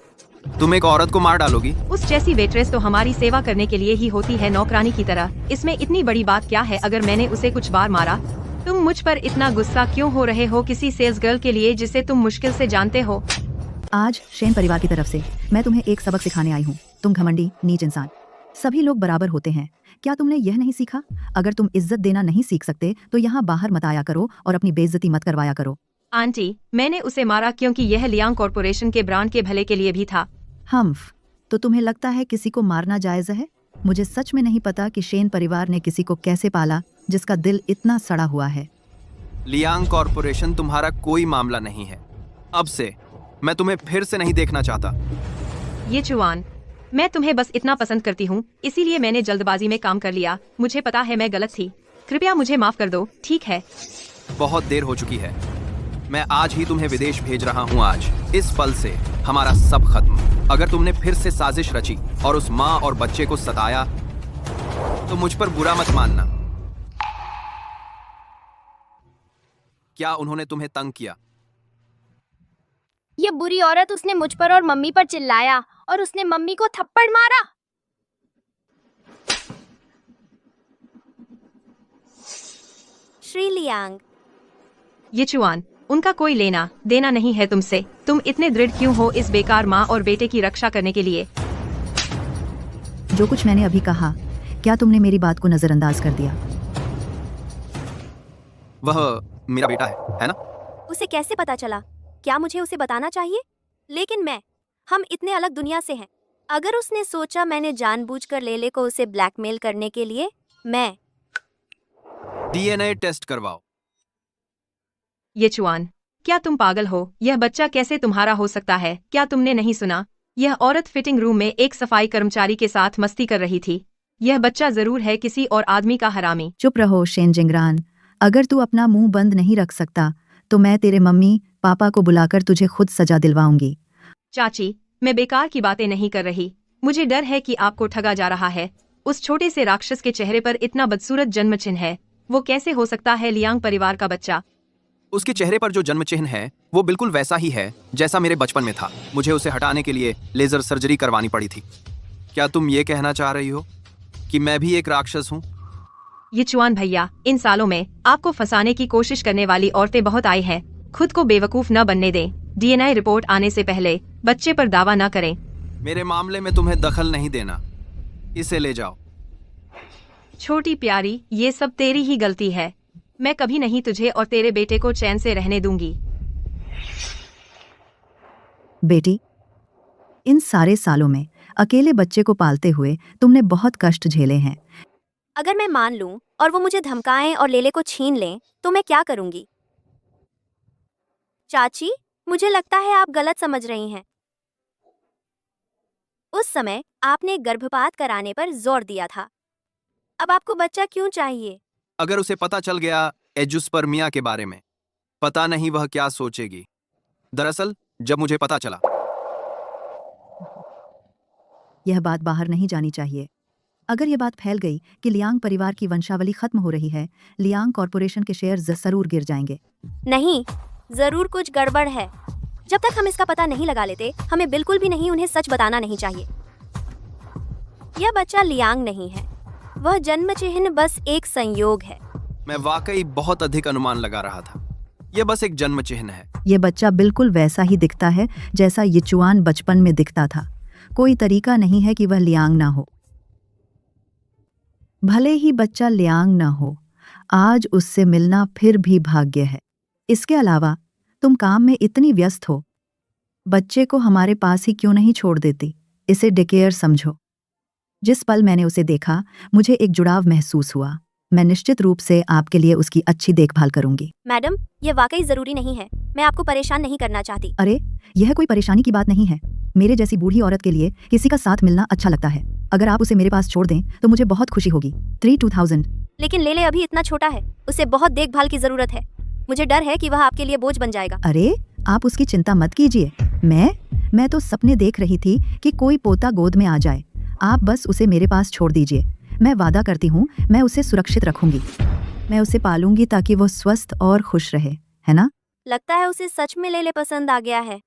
तुम एक औरत को मार डालोगी? उस जैसी वेट्रेस तो हमारी सेवा करने के लिए ही होती है, नौकरानी की तरह। इसमें इतनी बड़ी बात क्या है अगर मैंने उसे कुछ बार मारा? तुम मुझ पर इतना गुस्सा क्यों हो रहे हो किसी सेल्स गर्ल के लिए जिसे तुम मुश्किल से जानते हो? आज शेन परिवार की तरफ से मैं तुम्हें एक सबक सिखाने आई हूँ। तुम घमंडी नीच इंसान। सभी लोग बराबर होते हैं। क्या तुमने यह नहीं सीखा? अगर तुम इज्जत देना नहीं सीख सकते तो यहाँ बाहर मत आया करो और अपनी बेइज्जती मत करवाया करो। आंटी, मैंने उसे मारा क्योंकि यह लियांग कॉर्पोरेशन के ब्रांड के भले के लिए भी था। हम्फ, तो तुम्हें लगता है किसी को मारना जायज है? मुझे सच में नहीं पता कि शेन परिवार ने किसी को कैसे पाला जिसका दिल इतना सड़ा हुआ है। लियांग कॉर्पोरेशन तुम्हारा कोई मामला नहीं है। अब से मैं तुम्हें फिर से नहीं देखना चाहता। ये चुआन, मैं तुम्हें बस इतना पसंद करती हूँ, इसीलिए मैंने जल्दबाजी में काम कर लिया। मुझे पता है मैं गलत थी। कृपया मुझे माफ कर दो, ठीक है? बहुत देर हो चुकी है। मैं आज ही तुम्हें विदेश भेज रहा हूँ। आज इस पल से हमारा सब खत्म। अगर तुमने फिर से साजिश रची और उस माँ और बच्चे को सताया तो मुझ पर बुरा मत मानना। क्या उन्होंने तुम्हें तंग किया? ये बुरी औरत, उसने मुझ पर और मम्मी पर चिल्लाया और उसने मम्मी को थप्पड़ मारा। श्री लियांग, ये चुआन, उनका कोई लेना देना नहीं है तुमसे। तुम इतने दृढ़ क्यों हो इस बेकार माँ और बेटे की रक्षा करने के लिए? जो कुछ मैंने अभी कहा, क्या तुमने मेरी बात को नजरअंदाज कर दिया? वह मेरा बेटा है ना? उसे कैसे पता चला? क्या मुझे उसे बताना चाहिए? लेकिन हम इतने अलग दुनिया से हैं। अगर उसने सोचा मैंने जानबूझकर लेले को उसे ब्लैकमेल करने के लिए, मैं डीएनए टेस्ट करवाओ। ये चुआन, क्या तुम पागल हो? यह बच्चा कैसे तुम्हारा हो सकता है? क्या तुमने नहीं सुना? यह औरत फिटिंग रूम में एक सफाई कर्मचारी के साथ मस्ती कर रही थी। यह बच्चा जरूर है किसी और आदमी का हरामी। चुप रहो शेन जिंगरान। अगर तू अपना मुंह बंद नहीं रख सकता तो मैं तेरे मम्मी पापा को बुलाकर तुझे खुद सजा दिलवाऊंगी। चाची, मैं बेकार की बातें नहीं कर रही। मुझे डर है कि आपको ठगा जा रहा है। उस छोटे से राक्षस के चेहरे पर इतना बदसूरत जन्म चिन्ह है। वो कैसे हो सकता है लियांग परिवार का बच्चा? उसके चेहरे पर जो जन्म चिन्ह है वो बिल्कुल वैसा ही है जैसा मेरे बचपन में था। मुझे उसे हटाने के लिए लेजर सर्जरी करवानी पड़ी थी। क्या तुम ये कहना चाह रही हो कि मैं भी एक राक्षस हूँ? ये चुआन भैया, इन सालों में आपको फंसाने की कोशिश करने वाली औरतें बहुत आई हैं। खुद को बेवकूफ न बनने दें। डीएनए रिपोर्ट आने से पहले बच्चे पर दावा न करें। मेरे मामले में तुम्हें दखल नहीं देना। इसे ले जाओ। छोटी प्यारी, ये सब तेरी ही गलती है। मैं कभी नहीं तुझे और तेरे बेटे को चैन से रहने दूंगी। बेटी, इन सारे सालों में अकेले बच्चे को पालते हुए तुमने बहुत कष्ट झेले हैं। अगर मैं मान लूं और वो मुझे धमकाएं और लेले को छीन लें तो मैं क्या करूंगी? चाची, मुझे लगता है आप गलत समझ रही हैं। उस समय आपने गर्भपात कराने पर जोर दिया था। अब आपको बच्चा क्यों चाहिए? अगर उसे पता चल गया एजुस्पर्मिया के बारे में, पता नहीं वह क्या सोचेगी। दरअसल जब मुझे पता चला, यह बात बाहर नहीं जानी चाहिए। अगर यह बात फैल गई कि लियांग परिवार की वंशावली खत्म हो रही है, लियांग कॉरपोरेशन के शेयर जरूर गिर जाएंगे। नहीं, जरूर कुछ गड़बड़ है। जब तक हम इसका पता नहीं लगा लेते, हमें बिल्कुल भी नहीं उन्हें सच बताना नहीं चाहिए। यह बच्चा लियांग नहीं है, वह जन्म चिन्ह बस एक संयोग है। मैं वाकई बहुत अधिक अनुमान लगा रहा था। यह बस एक जन्म चिन्ह है। ये बच्चा बिल्कुल वैसा ही दिखता है जैसा यिचुआन बचपन में दिखता था। कोई तरीका नहीं है कि वह लियांग ना हो। भले ही बच्चा लियांग ना हो, आज उससे मिलना फिर भी भाग्य है। इसके अलावा तुम काम में इतनी व्यस्त हो, बच्चे को हमारे पास ही क्यों नहीं छोड़ देती? इसे डेकेयर समझो। जिस पल मैंने उसे देखा, मुझे एक जुड़ाव महसूस हुआ। मैं निश्चित रूप से आपके लिए उसकी अच्छी देखभाल करूंगी। मैडम, यह वाकई जरूरी नहीं है। मैं आपको परेशान नहीं करना चाहती। अरे, यह कोई परेशानी की बात नहीं है। मेरे जैसी बूढ़ी औरत के लिए किसी का साथ मिलना अच्छा लगता है। अगर आप उसे मेरे पास छोड़ दें तो मुझे बहुत खुशी होगी। 3-2000। लेकिन लेले अभी इतना छोटा है, उसे बहुत देखभाल की जरूरत है। मुझे डर है कि वह आपके लिए बोझ बन जाएगा। अरे, आप उसकी चिंता मत कीजिए। मैं तो सपने देख रही थी कि कोई पोता गोद में आ जाए। आप बस उसे मेरे पास छोड़ दीजिए। मैं वादा करती हूँ, मैं उसे सुरक्षित रखूंगी। मैं उसे पालूंगी ताकि वो स्वस्थ और खुश रहे, है ना? लगता है उसे सच में लेले पसंद आ गया है।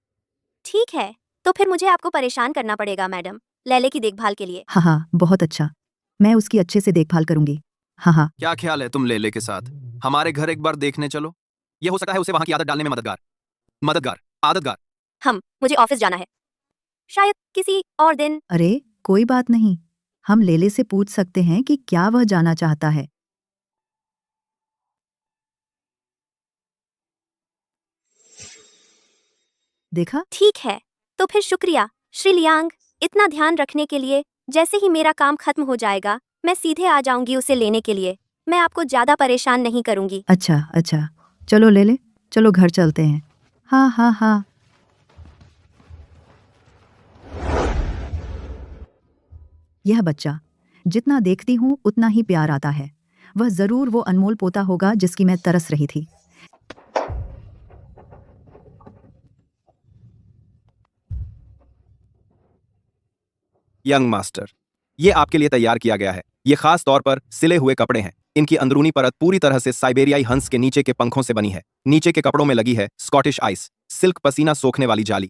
ठीक है, तो फिर मुझे आपको परेशान करना पड़ेगा मैडम, लेले की देखभाल के लिए। हाँ हाँ, बहुत अच्छा। मैं उसकी अच्छे से देखभाल करूंगी। हाँ हाँ। क्या ख्याल है तुम लेले के साथ हमारे घर एक बार देखने चलो? यह हो सकता है उसे वहां की आदत डालने में आदतगार। मुझे ऑफिस जाना है। शायद किसी और दिन। अरे, कोई बात नहीं। हम लेले से पूछ सकते हैं कि क्या वह जाना चाहता है। देखा? ठीक है, तो फिर शुक्रिया श्री लियांग, इतना ध्यान रखने के लिए। जैसे ही मेरा काम खत्म हो जाएगा, मैं सीधे आ जाऊंगी उसे लेने के लिए। मैं आपको ज्यादा परेशान नहीं करूंगी। अच्छा, चलो लेले, चलो घर चलते हैं। हाँ। यह बच्चा, जितना देखती हूँ उतना ही प्यार आता है। वह जरूर वो अनमोल पोता होगा जिसकी मैं तरस रही थी। यंग मास्टर, ये आपके लिए तैयार किया गया है। ये खास तौर पर सिले हुए कपड़े हैं। इनकी अंदरूनी परत पूरी तरह से साइबेरियाई हंस के नीचे के पंखों से बनी है। नीचे के कपड़ों में लगी है स्कॉटिश आइस, सिल्क पसीना सोखने वाली जाली।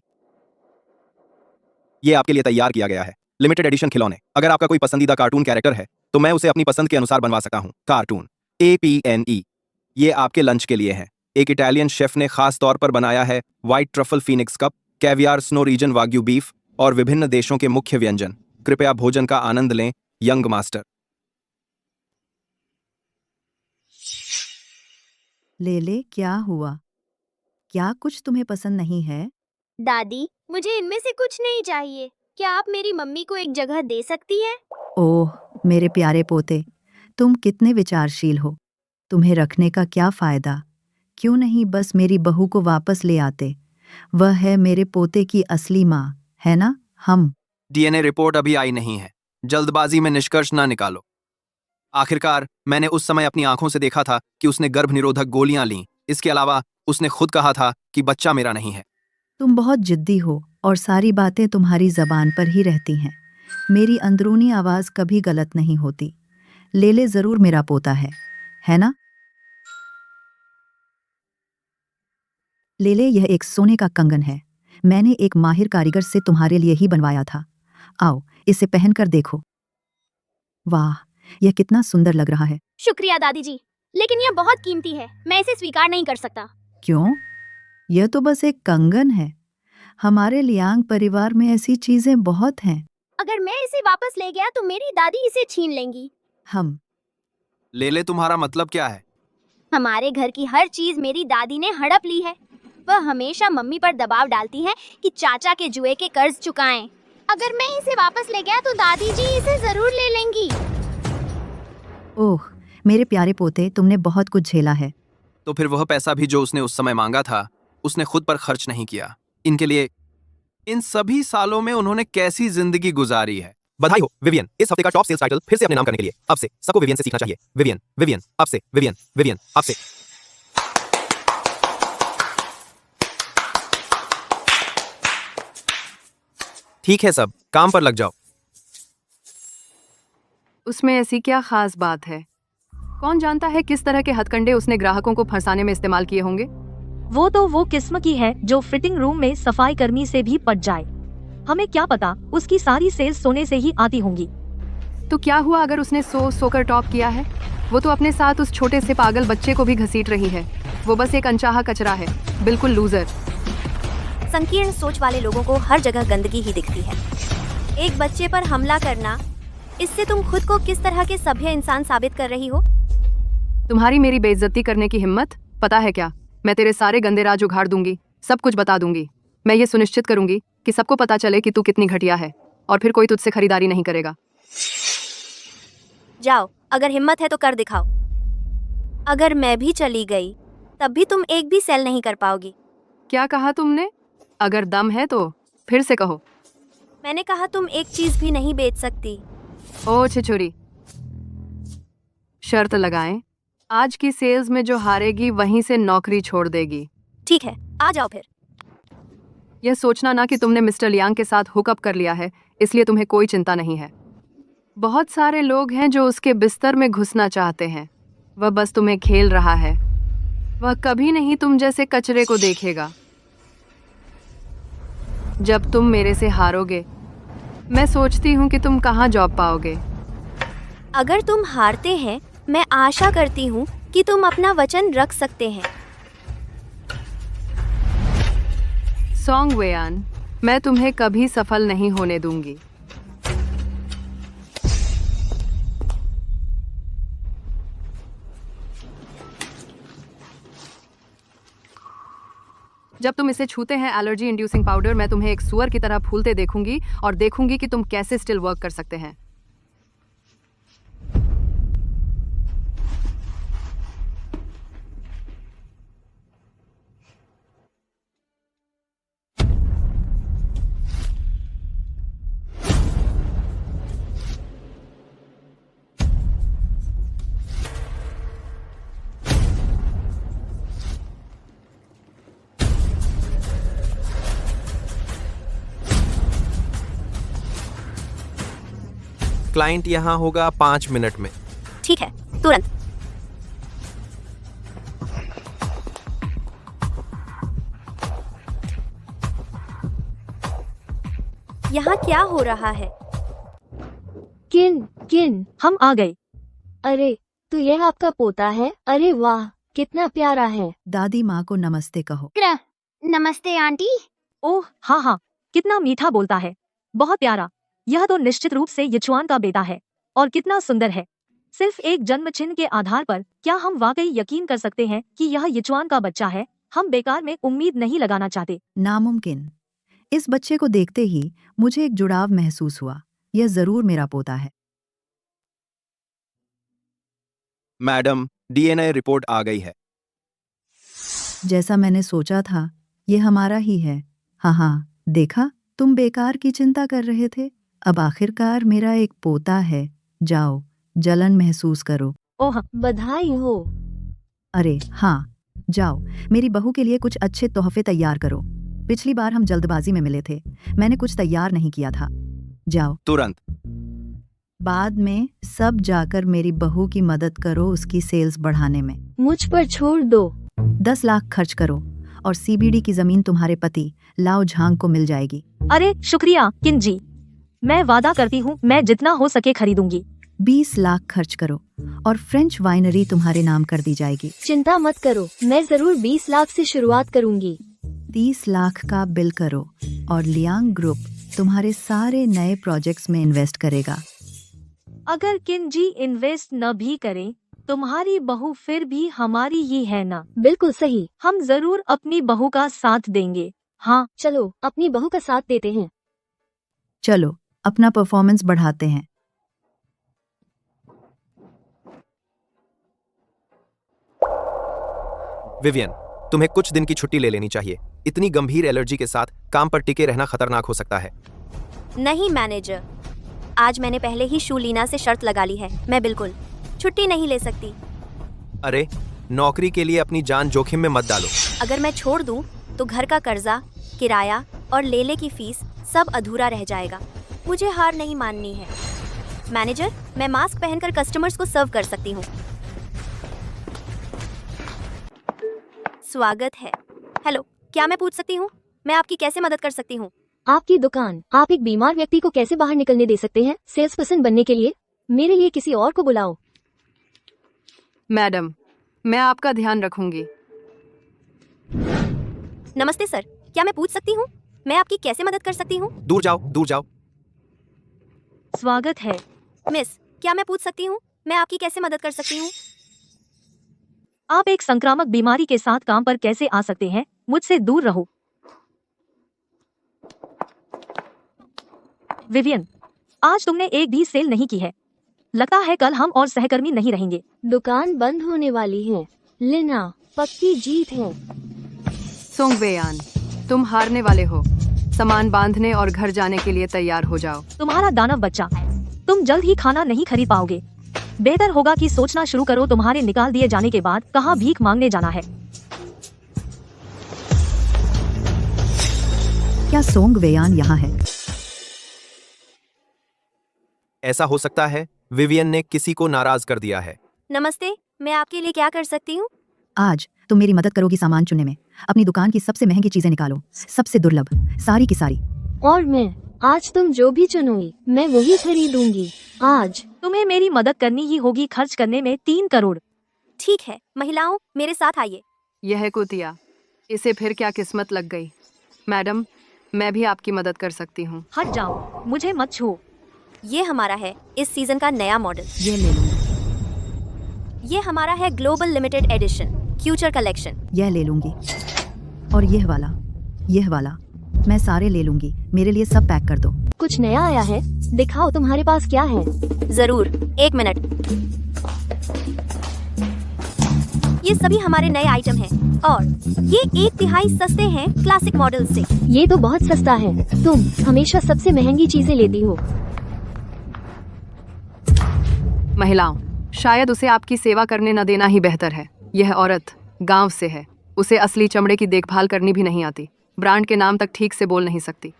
ये आपके लिए तैयार किया गया है। लिमिटेड एडिशन खिलौने। अगर आपका कोई पसंदीदा कार्टून कैरेक्टर है तो मैं उसे अपनी पसंद के अनुसार बनवा सकता हूँ। Cartoon APNE। ये आपके लंच के लिए है। एक इटालियन शेफ ने खास तौर पर बनाया है white truffle phoenix cup, caviar snow region wagyu beef और विभिन्न देशों के मुख्य व्यंजन। कृपया भोजन का आनंद लें, यंग मास्टर। लेले, क्या हुआ? क्या कुछ तुम्हें पसंद नहीं है? दादी, मुझे इनमें से कुछ नहीं चाहिए। क्या आप मेरी मम्मी को एक जगह दे सकती हैं? ओह, मेरे प्यारे पोते, तुम कितने विचारशील हो। तुम्हें रखने का क्या फायदा? क्यों नहीं बस मेरी बहू को वापस ले आते? वह है मेरे पोते की असली माँ, है ना? हम डीएनए रिपोर्ट अभी आई नहीं है। जल्दबाजी में निष्कर्ष ना निकालो। आखिरकार मैंने उस समय अपनी आंखों से देखा था कि उसने गर्भ निरोधक गोलियां लीं। इसके अलावा उसने खुद कहा था कि बच्चा मेरा नहीं है। तुम बहुत जिद्दी हो और सारी बातें तुम्हारी जबान पर ही रहती हैं। मेरी अंदरूनी आवाज कभी गलत नहीं होती। लेले जरूर मेरा पोता है ना? लेले, यह एक सोने का कंगन है। मैंने एक माहिर कारीगर से तुम्हारे लिए ही बनवाया था। आओ, इसे पहनकर देखो। वाह, यह कितना सुंदर लग रहा है। शुक्रिया दादी जी, लेकिन यह बहुत कीमती है। मैं इसे स्वीकार नहीं कर सकता। क्यों? यह तो बस एक कंगन है। हमारे लियांग परिवार में ऐसी चीजें बहुत हैं। अगर मैं इसे वापस ले गया तो मेरी दादी इसे छीन लेंगी। हम लेले, तुम्हारा मतलब क्या है? हमारे घर की हर चीज मेरी दादी ने हड़प ली है। वह हमेशा मम्मी पर दबाव डालती है कि चाचा के जुए के कर्ज चुकाएं। अगर मैं इसे वापस ले गया तो दादी जी इसे जरूर ले लेंगी। ओह, मेरे प्यारे पोते, तुमने बहुत कुछ झेला है। तो फिर वह पैसा भी जो उसने उस समय मांगा था, उसने खुद पर खर्च नहीं किया। इनके लिए इन सभी सालों में उन्होंने कैसी जिंदगी गुजारी है। बधाई हो विवियन, इस हफ्ते का टॉप सेल्स टाइटल फिर से अपने नाम करने के लिए। अब से सबको विवियन से सीखना चाहिए। विवियन, विवियन, अब से विवियन, विवियन, अब से। ठीक है, सब काम पर लग जाओ। उसमें ऐसी क्या खास बात है? कौन जानता है किस तरह के हथकंडे उसने ग्राहकों को फंसाने में इस्तेमाल किए होंगे। वो किस्म की है जो फिटिंग रूम में सफाई कर्मी से भी पट जाए। हमें क्या पता, उसकी सारी सेल्स सोने से ही आती होंगी। तो क्या हुआ अगर उसने सोकर टॉप किया है? वो तो अपने साथ उस छोटे से पागल बच्चे को भी घसीट रही है। वो बस एक अनचाहा कचरा है, बिल्कुल लूजर। संकीर्ण सोच वाले लोगों को हर जगह गंदगी ही दिखती है। एक बच्चे पर हमला करना, इससे तुम खुद को किस तरह के सभ्य इंसान साबित कर रही हो? तुम्हारी मेरी बेइज्जती करने की हिम्मत? पता है क्या, मैं तेरे सारे गंदे राज उघाड़ दूंगी, सब कुछ बता दूंगी। मैं ये सुनिश्चित करूंगी कि सबको पता चले कि तू कितनी घटिया है, और फिर कोई तुझसे खरीदारी नहीं करेगा। जाओ, अगर हिम्मत है तो कर दिखाओ। अगर मैं भी चली गई तब भी तुम एक भी सेल नहीं कर पाओगी। क्या कहा तुमने? अगर दम है तो फिर से कहो। मैंने कहा तुम एक चीज भी नहीं बेच सकती। ओ छिछुरी, शर्त लगाएं, आज की सेल्स में जो हारेगी वहीं से नौकरी छोड़ देगी। ठीक है, आ जाओ फिर। यह सोचना ना कि तुमने मिस्टर लियांग के साथ हुकअप कर लिया है, इसलिए तुम्हें कोई चिंता नहीं है। बहुत सारे लोग हैं जो उसके बिस्तर में घुसना चाहते हैं। वह बस तुम्हें खेल रहा है। वह कभी नहीं तुम जैसे कचरे को देखेगा। जब तुम मेरे से हारोगे, मैं सोचती हूँ कि तुम कहाँ जॉब पाओगे। अगर तुम हारते हैं, मैं आशा करती हूँ कि तुम अपना वचन रख सकते हैं। सॉन्ग वेयान, मैं तुम्हें कभी सफल नहीं होने दूंगी। जब तुम इसे छूते हैं एलर्जी इंड्यूसिंग पाउडर, मैं तुम्हें एक सुअर की तरह फूलते देखूंगी और देखूंगी कि तुम कैसे स्टिल वर्क कर सकते हैं। क्लाइंट यहाँ होगा 5 मिनट में। ठीक है, तुरंत। यहाँ क्या हो रहा है? किन, हम आ गए। अरे, तो यह आपका पोता है? अरे वाह, कितना प्यारा है। दादी माँ को नमस्ते कहो। नमस्ते आंटी। ओह हाँ, कितना मीठा बोलता है, बहुत प्यारा। यह तो निश्चित रूप से यचुआन का बेटा है, और कितना सुंदर है। सिर्फ एक जन्म चिन्ह के आधार पर क्या हम वाकई यकीन कर सकते हैं कि यह यिचुआन का बच्चा है? हम बेकार में उम्मीद नहीं लगाना चाहते। नामुमकिन। इस बच्चे को देखते ही मुझे एक जुड़ाव महसूस हुआ। यह जरूर मेरा पोता है। मैडम, डीएनए रिपोर्ट आ गई है। जैसा मैंने सोचा था, ये हमारा ही है। हाँ, देखा, तुम बेकार की चिंता कर रहे थे। अब आखिरकार मेरा एक पोता है। जाओ, जलन महसूस करो। ओह, बधाई हो। अरे हाँ, जाओ, मेरी बहू के लिए कुछ अच्छे तोहफे तैयार करो। पिछली बार हम जल्दबाजी में मिले थे, मैंने कुछ तैयार नहीं किया था। जाओ। तुरंत। बाद में सब जाकर मेरी बहू की मदद करो उसकी सेल्स बढ़ाने में। मुझ पर छोड़ दो। 10 लाख खर्च करो और सीबीडी की जमीन तुम्हारे पति लाओ झांग को मिल जाएगी। अरे शुक्रिया किन जी, मैं वादा करती हूँ मैं जितना हो सके खरीदूंगी। 20 लाख खर्च करो और फ्रेंच वाइनरी तुम्हारे नाम कर दी जाएगी। चिंता मत करो, मैं जरूर 20 लाख से शुरुआत करूंगी। 30 लाख का बिल करो और लियांग ग्रुप तुम्हारे सारे नए प्रोजेक्ट्स में इन्वेस्ट करेगा। अगर किन जी इन्वेस्ट न भी करें, तुम्हारी बहू फिर भी हमारी ही है ना? बिल्कुल सही। हम जरूर अपनी बहू का साथ देंगे। हाँ, चलो अपनी बहू का साथ देते हैं। चलो अपना परफॉर्मेंस बढ़ाते हैं। विवियन, तुम्हें कुछ दिन की छुट्टी ले लेनी चाहिए। इतनी गंभीर एलर्जी के साथ काम पर टिके रहना खतरनाक हो सकता है। नहीं मैनेजर, आज मैंने पहले ही शूलीना से शर्त लगा ली है। मैं बिल्कुल छुट्टी नहीं ले सकती। अरे, नौकरी के लिए अपनी जान जोखिम में मत डालो। अगर मैं छोड़ दूं तो घर का कर्जा, किराया और लेले की फीस सब अधूरा रह जाएगा। मुझे हार नहीं माननी है। मैनेजर, मैं मास्क पहनकर कस्टमर्स को सर्व कर सकती हूँ। स्वागत है। हेलो, क्या मैं पूछ सकती हूँ मैं आपकी कैसे मदद कर सकती हूँ? आपकी दुकान। आप एक बीमार व्यक्ति को कैसे बाहर निकलने दे सकते हैं सेल्स पर्सन बनने के लिए? मेरे लिए किसी और को बुलाओ। मैडम, मैं आपका ध्यान रखूंगी। नमस्ते सर, क्या मैं पूछ सकती हूँ मैं आपकी कैसे मदद कर सकती हूँ? दूर जाओ, दूर जाओ। स्वागत है। मिस, क्या मैं पूछ सकती हूँ मैं आपकी कैसे मदद कर सकती हूँ? आप एक संक्रामक बीमारी के साथ काम पर कैसे आ सकते हैं? मुझसे दूर रहो। विवियन, आज तुमने एक भी सेल नहीं की है। लगता है कल हम और सहकर्मी नहीं रहेंगे। दुकान बंद होने वाली है। लिना, पक्की जीत है। सोंगवेयान, तुम हारने वाले हो। सामान बांधने और घर जाने के लिए तैयार हो जाओ। तुम्हारा दानव बच्चा, तुम जल्द ही खाना नहीं खरीद पाओगे। बेहतर होगा कि सोचना शुरू करो तुम्हारे निकाल दिए जाने के बाद कहाँ भीख मांगने जाना है। क्या सोंगवेयान यहाँ है? ऐसा हो सकता है विवियन ने किसी को नाराज कर दिया है। नमस्ते, मैं आपके लिए क्या कर सकती हूँ? आज तुम मेरी मदद करोगी सामान चुनने में। अपनी दुकान की सबसे महंगी चीजें निकालो, सबसे दुर्लभ, सारी की सारी। और मैं आज तुम जो भी चुनोगी मैं वही खरीदूंगी। आज तुम्हें मेरी मदद करनी ही होगी खर्च करने में 3 करोड़। ठीक है महिलाओं, मेरे साथ आइए। यह है कुतिया, इसे फिर क्या किस्मत लग गई। मैडम, मैं भी आपकी मदद कर सकती हूँ। हट जाओ, मुझे मत छुओ। ये हमारा है इस सीजन का नया मॉडल। ये ले लूंगी। ये हमारा है global limited edition future collection. यह ले लूंगी। और यह वाला, मैं सारे ले लूंगी। मेरे लिए सब पैक कर दो। कुछ नया आया है, दिखाओ तुम्हारे पास क्या है। जरूर, 1 मिनट। ये सभी हमारे नए आइटम हैं और ये 1/3 सस्ते हैं क्लासिक मॉडल से। ये तो बहुत सस्ता है। तुम हमेशा सबसे महंगी चीजें लेती हो। महिलाओं, शायद उसे आपकी सेवा करने न देना ही बेहतर है। यह औरत गांव से है, उसे असली चमड़े की देखभाल करनी भी नहीं आती, ब्रांड के नाम तक ठीक से बोल नहीं सकती।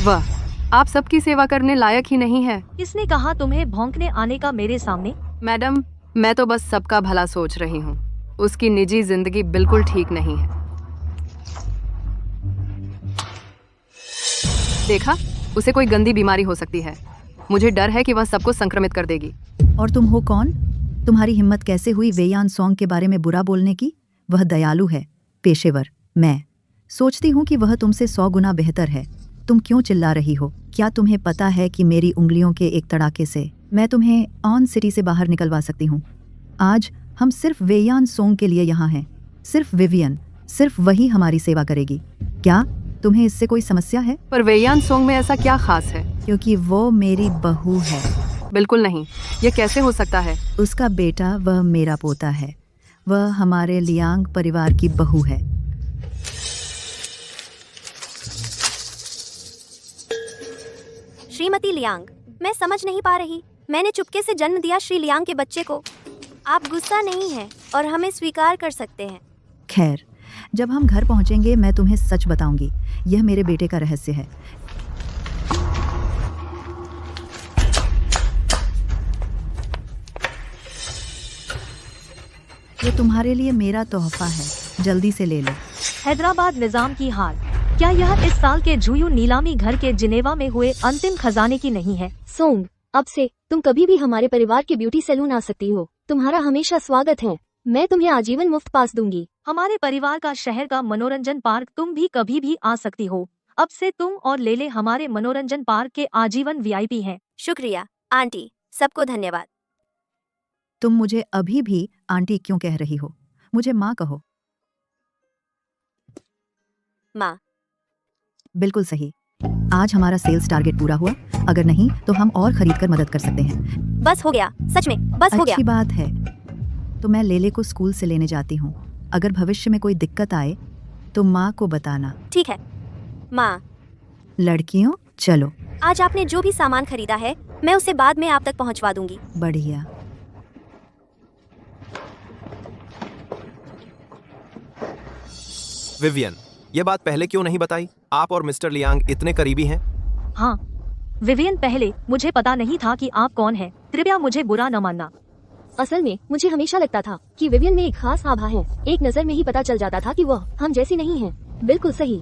वह आप सबकी सेवा करने लायक ही नहीं है। किसने कहा तुम्हें भौंकने आने का मेरे सामने? मैडम, मैं तो बस सबका भला सोच रही हूँ। उसकी निजी जिंदगी बिल्कुल ठीक नहीं है। देखा, उसे कोई गंदी बीमारी हो सकती है। मुझे डर है कि वह सबको संक्रमित कर देगी। और तुम हो कौन? तुम्हारी हिम्मत कैसे हुई वेयान सॉन्ग के बारे में बुरा बोलने की? वह दयालु है, पेशेवर। मैं सोचती हूँ कि वह तुमसे 100 गुना बेहतर है। तुम क्यों चिल्ला रही हो? क्या तुम्हें पता है कि मेरी उंगलियों के एक तड़ाके से मैं तुम्हें ऑन सिटी से बाहर निकलवा सकती हूँ। आज हम सिर्फ वेयान सोंग के लिए यहाँ हैं। सिर्फ विवियन, सिर्फ वही हमारी सेवा करेगी। क्या तुम्हें इससे कोई समस्या है? पर वेयान सोंग में ऐसा क्या खास है? क्योंकि वो मेरी बहू है। बिल्कुल नहीं, ये कैसे हो सकता है? उसका बेटा वह मेरा पोता है। वह हमारे लियांग परिवार की बहू है। श्रीमती लियांग, मैं समझ नहीं पा रही। मैंने चुपके से जन्म दिया श्री लियांग के बच्चे को। आप गुस्सा नहीं है और हमें स्वीकार कर सकते हैं। खैर, जब हम घर पहुंचेंगे मैं तुम्हें सच बताऊंगी। यह मेरे बेटे का रहस्य है। ये तुम्हारे लिए मेरा तोहफा है, जल्दी से ले लो। हैदराबाद निजाम की हार। क्या यह इस साल के जूयू नीलामी घर के जिनेवा में हुए अंतिम खजाने की नहीं है? सोंग, अब से तुम कभी भी हमारे परिवार के ब्यूटी सैलून आ सकती हो। तुम्हारा हमेशा स्वागत है। मैं तुम्हें आजीवन मुफ्त पास दूंगी। हमारे परिवार का शहर का मनोरंजन पार्क तुम भी कभी भी आ सकती हो। अब से तुम और लेले हमारे मनोरंजन पार्क के आजीवन वीआईपी हैं। शुक्रिया आंटी, सबको धन्यवाद। तुम मुझे अभी भी आंटी क्यों कह रही हो? मुझे माँ कहो। माँ। बिल्कुल सही। आज हमारा सेल्स टारगेट पूरा हुआ। अगर नहीं तो हम और खरीद कर मदद कर सकते हैं। बस हो गया, सच में बस हो गया। अच्छी बात है। तो मैं लेले को स्कूल से लेने जाती हूँ। अगर भविष्य में कोई दिक्कत आए तो माँ को बताना। ठीक है माँ। लड़कियों, चलो। आज आपने जो भी सामान खरीदा है मैं उसे बाद में आप तक पहुँचवा दूंगी। बढ़िया। विवियन, ये बात पहले क्यों नहीं बताई? आप और मिस्टर लियांग इतने करीबी हैं। हाँ विवियन, पहले मुझे पता नहीं था कि आप कौन हैं। कृपया मुझे बुरा न मानना। असल में मुझे हमेशा लगता था कि विवियन में एक खास आभा है। एक नजर में ही पता चल जाता था कि वह हम जैसी नहीं है। बिल्कुल सही।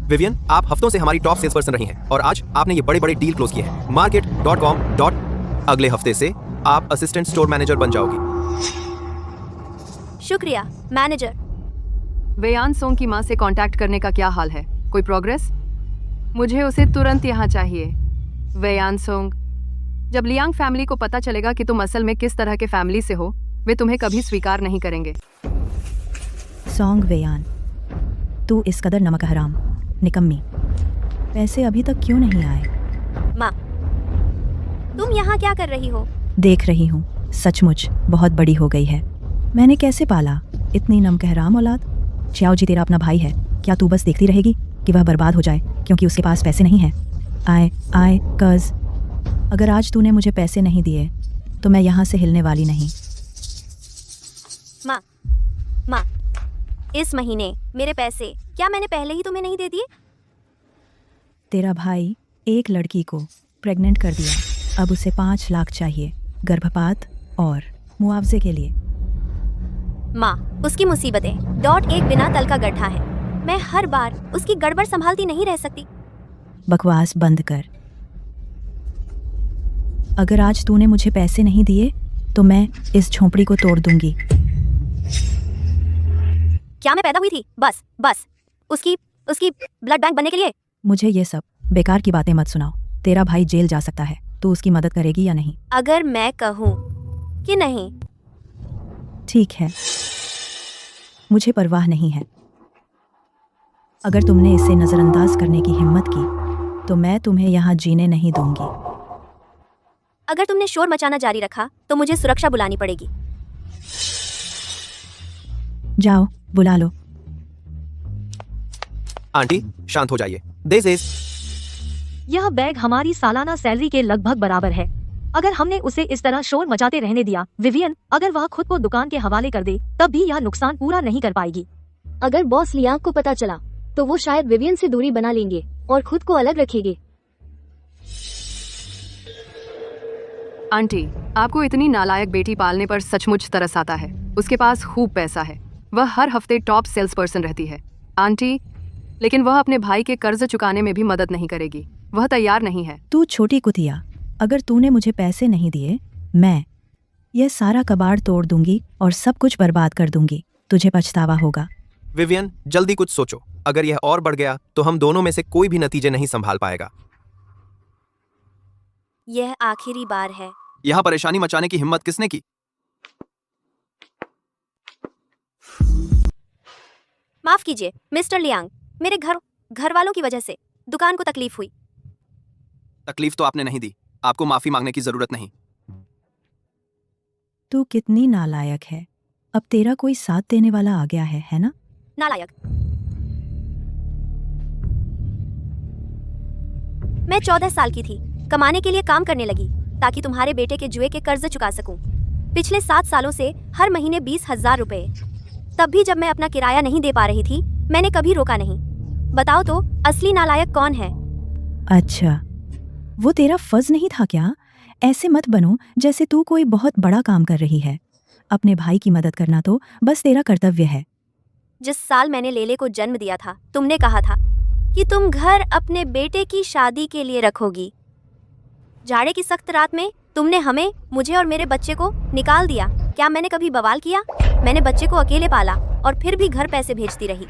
विवियन, आप हफ्तों से हमारी टॉप सेल्स पर्सन रही हैं और आज आपने ये बड़े बड़े डील क्लोज किए हैं। market.com. अगले हफ्ते से आप असिस्टेंट स्टोर मैनेजर बन जाओगी। शुक्रिया मैनेजर। वेयान सोंग की माँ से कांटेक्ट करने का क्या हाल है? कोई प्रोग्रेस? मुझे उसे तुरंत यहाँ चाहिए। वेयान सोंग, जब लियांग फैमिली को पता चलेगा कि तुम असल में किस तरह के फैमिली से हो, वे तुम्हें कभी स्वीकार नहीं करेंगे। सोंग वेयान, तू इस कदर नमक हराम, निकम्मी, पैसे अभी तक क्यों नहीं आए? माँ, तुम यहाँ क्या कर रही हो? देख रही हूँ, सचमुच बहुत बड़ी हो गई है। मैंने कैसे पाला इतनी नमकहराम औलाद? च्याओ जी तेरा अपना भाई है। क्या तू बस देखती रहेगी कि वह बर्बाद हो जाए क्योंकि उसके पास पैसे नहीं हैं? आए कर्ज। अगर आज तूने मुझे पैसे नहीं दिए तो मैं यहाँ से हिलने वाली नहीं। माँ, इस महीने मेरे पैसे क्या मैंने पहले ही तुम्हें नहीं दे दिए? तेरा भाई एक लड़की को प्रेग्नेंट कर दिया। अब उसे 5 लाख चाहिए गर्भपात और मुआवजे के लिए। माँ, उसकी मुसीबतें एक बिना तल का गड्ढा है। मैं हर बार उसकी गड़बड़ संभालती नहीं रह सकती। बकवास बंद कर। अगर आज तूने मुझे पैसे नहीं दिए तो मैं इस झोंपड़ी को तोड़ दूंगी। क्या मैं पैदा हुई थी बस उसकी ब्लड बैंक बनने के लिए? मुझे ये सब बेकार की बातें मत सुनाओ। तेरा भाई जेल जा सकता है। तू उसकी मदद करेगी या नहीं? अगर मैं कहूँ कि नहीं। ठीक है, मुझे परवाह नहीं है। अगर तुमने इसे नजरअंदाज करने की हिम्मत की तो मैं तुम्हें यहाँ जीने नहीं दूंगी। अगर तुमने शोर मचाना जारी रखा तो मुझे सुरक्षा बुलानी पड़ेगी। जाओ, बुला लो। आंटी, शांत हो जाइए। दिस इज यह बैग हमारी सालाना सैलरी के लगभग बराबर है। अगर हमने उसे इस तरह शोर मचाते रहने दिया, विवियन, अगर वह खुद को दुकान के हवाले कर दे तब भी यह नुकसान पूरा नहीं कर पाएगी। अगर बॉस लियांग को पता चला तो वो शायद विवियन से दूरी बना लेंगे और खुद को अलग रखेंगे। आंटी, आपको इतनी नालायक बेटी पालने पर सचमुच तरस आता है। उसके पास खूब पैसा है। वह हर हफ्ते टॉप सेल्स पर्सन रहती है। आंटी, लेकिन वह अपने भाई के कर्ज चुकाने में भी मदद नहीं करेगी। वह तैयार नहीं है। तू छोटी कुतिया, अगर तूने मुझे पैसे नहीं दिए मैं यह सारा कबाड़ तोड़ दूंगी और सब कुछ बर्बाद कर दूंगी। तुझे पछतावा होगा। विवियन, जल्दी कुछ सोचो। अगर यह और बढ़ गया तो हम दोनों में से कोई भी नतीजे नहीं संभाल पाएगा। यह आखिरी बार है। यहाँ परेशानी मचाने की हिम्मत किसने की? माफ कीजिए मिस्टर लियांग, मेरे घर वालों की वजह से दुकान को तकलीफ हुई। तकलीफ तो आपने नहीं दी, आपको माफी मांगने की जरूरत नहीं। तू कितनी नालायक है। अब तेरा कोई साथ देने वाला आ गया है ना? नालायक। मैं 14 साल की थी, कमाने के लिए काम करने लगी ताकि तुम्हारे बेटे के जुए के कर्ज चुका सकूं। पिछले 7 सालों से हर महीने 20,000 रुपए। तब भी जब मैं अपना किराया नहीं दे पा रही थी, मैंने कभी रोका नहीं। बताओ तो असली नालायक कौन है? अच्छा, वो तेरा फर्ज नहीं था क्या? ऐसे मत बनो जैसे तू कोई बहुत बड़ा काम कर रही है। अपने भाई की मदद करना तो बस तेरा कर्तव्य है। जिस साल मैंने लेले को जन्म दिया था, तुमने कहा था कि तुम घर अपने बेटे की शादी के लिए रखोगी। जाड़े की सख्त रात में तुमने हमें, मुझे और मेरे बच्चे को निकाल दिया। क्या मैंने कभी बवाल किया? मैंने बच्चे को अकेले पाला और फिर भी घर पैसे भेजती रही।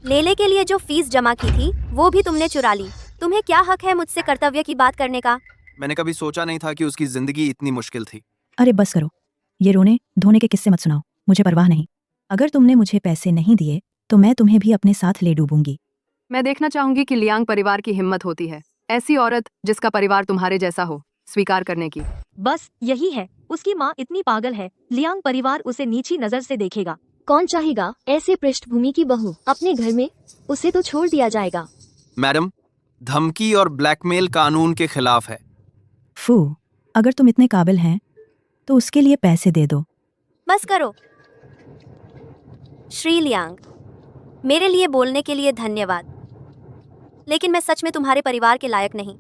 लेले के लिए जो फीस जमा की थी वो भी तुमने चुरा ली। तुम्हें क्या हक है मुझसे कर्तव्य की बात करने का? मैंने कभी सोचा नहीं था कि उसकी जिंदगी इतनी मुश्किल थी। अरे बस करो, ये रोने धोने के किस्से मत सुनाओ, मुझे परवाह नहीं। अगर तुमने मुझे पैसे नहीं दिए तो मैं तुम्हें भी अपने साथ ले डूबूंगी। मैं देखना चाहूंगी कि लियांग परिवार की हिम्मत होती है ऐसी औरत जिसका परिवार तुम्हारे जैसा हो स्वीकार करने की। बस यही है, उसकी माँ इतनी पागल है, लियांग परिवार उसे नीची नजर से देखेगा। कौन चाहेगा ऐसे पृष्ठभूमि की बहू अपने घर में? उसे तो छोड़ दिया जाएगा। मैडम, धमकी और ब्लैकमेल कानून के खिलाफ है। फू, अगर तुम इतने काबिल हैं तो उसके लिए पैसे दे दो। बस करो। श्री लियांग, मेरे लिए बोलने के लिए धन्यवाद, लेकिन मैं सच में तुम्हारे परिवार के लायक नहीं।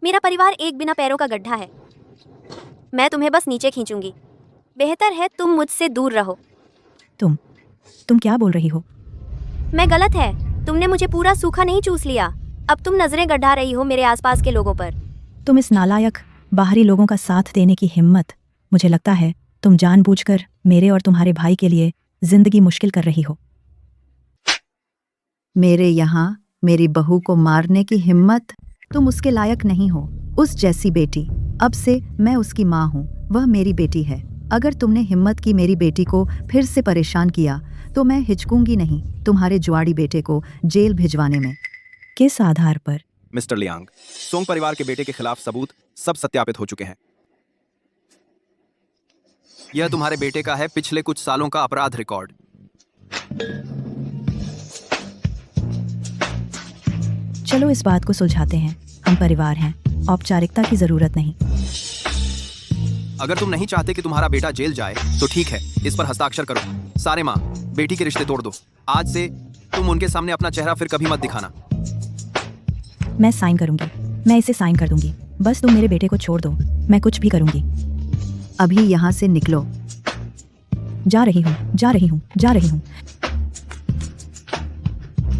मेरा परिवार एक बिना पैरों का गड्ढा है। मैं तुम्हें बस नीचे खींचूंगी। बेहतर है तुम मुझसे दूर रहो। तुम क्या बोल रही हो? मैं गलत है, तुमने मुझे पूरा सूखा नहीं चूस लिया। अब तुम नजरें गढ़ा रही हो मेरे आसपास के लोगों पर। तुम इस नालायक बाहरी लोगों का साथ देने की हिम्मत, मुझे लगता है तुम जानबूझकर मेरे और तुम्हारे भाई के लिए जिंदगी मुश्किल कर रही हो। मेरे यहाँ मेरी बहू को मारने की हिम्मत? तुम उसके लायक नहीं हो। उस जैसी बेटी, अब से मैं उसकी माँ हूँ, वह मेरी बेटी है। अगर तुमने हिम्मत की मेरी बेटी को फिर से परेशान किया तो मैं हिचकूंगी नहीं तुम्हारे जुआड़ी बेटे को जेल भिजवाने में। किस आधार पर? मिस्टर लियांग, सोंग परिवार के बेटे के खिलाफ सबूत सब सत्यापित हो चुके हैं। यह तुम्हारे बेटे का है पिछले कुछ सालों का अपराध रिकॉर्ड। चलो इस बात को सुलझाते हैं। हम परिवार हैं, औपचारिकता की जरूरत नहीं। अगर तुम नहीं चाहते कि तुम्हारा बेटा जेल जाए तो ठीक है, इस पर हस्ताक्षर करो। सारे माँ बेटी के रिश्ते तोड़ दो। आज से तुम उनके सामने अपना चेहरा फिर कभी मत दिखाना। मैं साइन करूंगी, मैं इसे साइन कर दूंगी। बस तुम मेरे बेटे को छोड़ दो, मैं कुछ भी करूंगी। अभी यहाँ से निकलो। जा रही हूँ, जा रही हूँ, जा रही हूँ।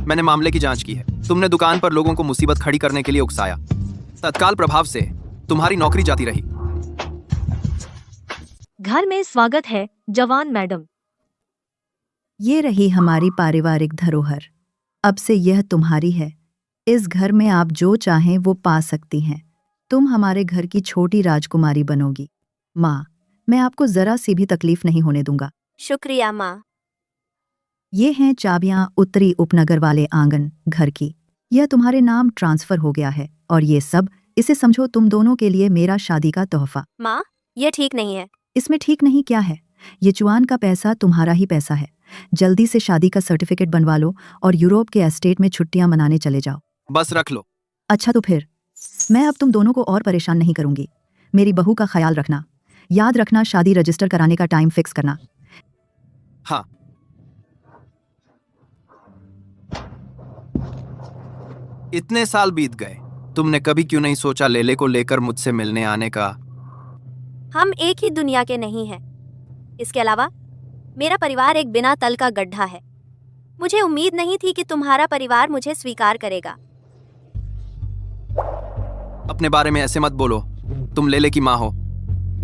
मैंने मामले की जांच की है। तुमने दुकान पर लोगों को मुसीबत खड़ी करने के लिए उकसाया। तत्काल प्रभाव से तुम्हारी नौकरी जाती रही। घर में स्वागत है जवान मैडम। ये रही हमारी पारिवारिक धरोहर। अब से यह तुम्हारी है। इस घर में आप जो चाहें वो पा सकती हैं। तुम हमारे घर की छोटी राजकुमारी बनोगी। माँ, मैं आपको जरा सी भी तकलीफ नहीं होने दूंगा। शुक्रिया माँ। ये हैं चाबियां उत्तरी उपनगर वाले आंगन घर की। यह तुम्हारे नाम ट्रांसफर हो गया है और ये सब, इसे समझो तुम दोनों के लिए मेरा शादी का तोहफा। माँ, यह ठीक नहीं है। इसमें ठीक नहीं क्या है? ये चुआन का पैसा तुम्हारा ही पैसा है। जल्दी से शादी का सर्टिफिकेट बनवा लो और यूरोप के एस्टेट में छुट्टियां मनाने चले जाओ। बस रख लो। अच्छा तो फिर मैं अब तुम दोनों को और परेशान नहीं करूंगी। मेरी बहू का ख्याल रखना। याद रखना शादी रजिस्टर कराने का टाइम फिक्स करना। हाँ। इतने साल बीत गए, तुमने कभी क्यों नहीं सोचा लेले को लेकर मुझसे मिलने आने का? हम एक ही दुनिया के नहीं हैं। इसके अलावा मेरा परिवार एक बिना तल का गड्ढा है। मुझे उम्मीद नहीं थी कि तुम्हारा परिवार मुझे स्वीकार करेगा। अपने बारे में ऐसे मत बोलो। तुम लेले की माँ हो।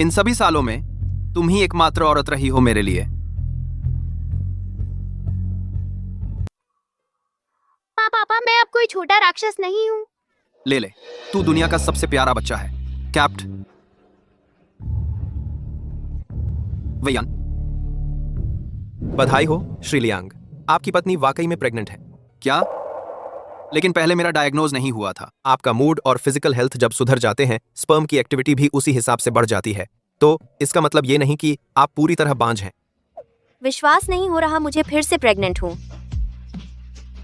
इन सभी सालों में तुम ही एकमात्र औरत रही हो मेरे लिए। पापा, मैं अब कोई छोटा राक्षस नहीं हूँ। लेले, तू दुनिया का सबसे प्यारा बच्चा है। कैप्ट वैयान। बधाई हो श्री लियांग, आपकी पत्नी वाकई में प्रेग्नेंट है। क्या? लेकिन पहले मेरा डायग्नोज नहीं हुआ था। आपका मूड और फिजिकल हेल्थ जब सुधर जाते हैं, स्पर्म की एक्टिविटी भी उसी हिसाब से बढ़ जाती है। तो इसका मतलब ये नहीं कि आप पूरी तरह बांझ हैं। विश्वास नहीं हो रहा, मुझे फिर से प्रेग्नेंट हूँ।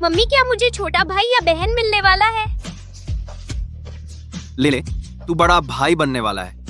मम्मी क्या मुझे छोटा भाई या बहन मिलने वाला है? ले ले, तू बड़ा भाई बनने वाला है।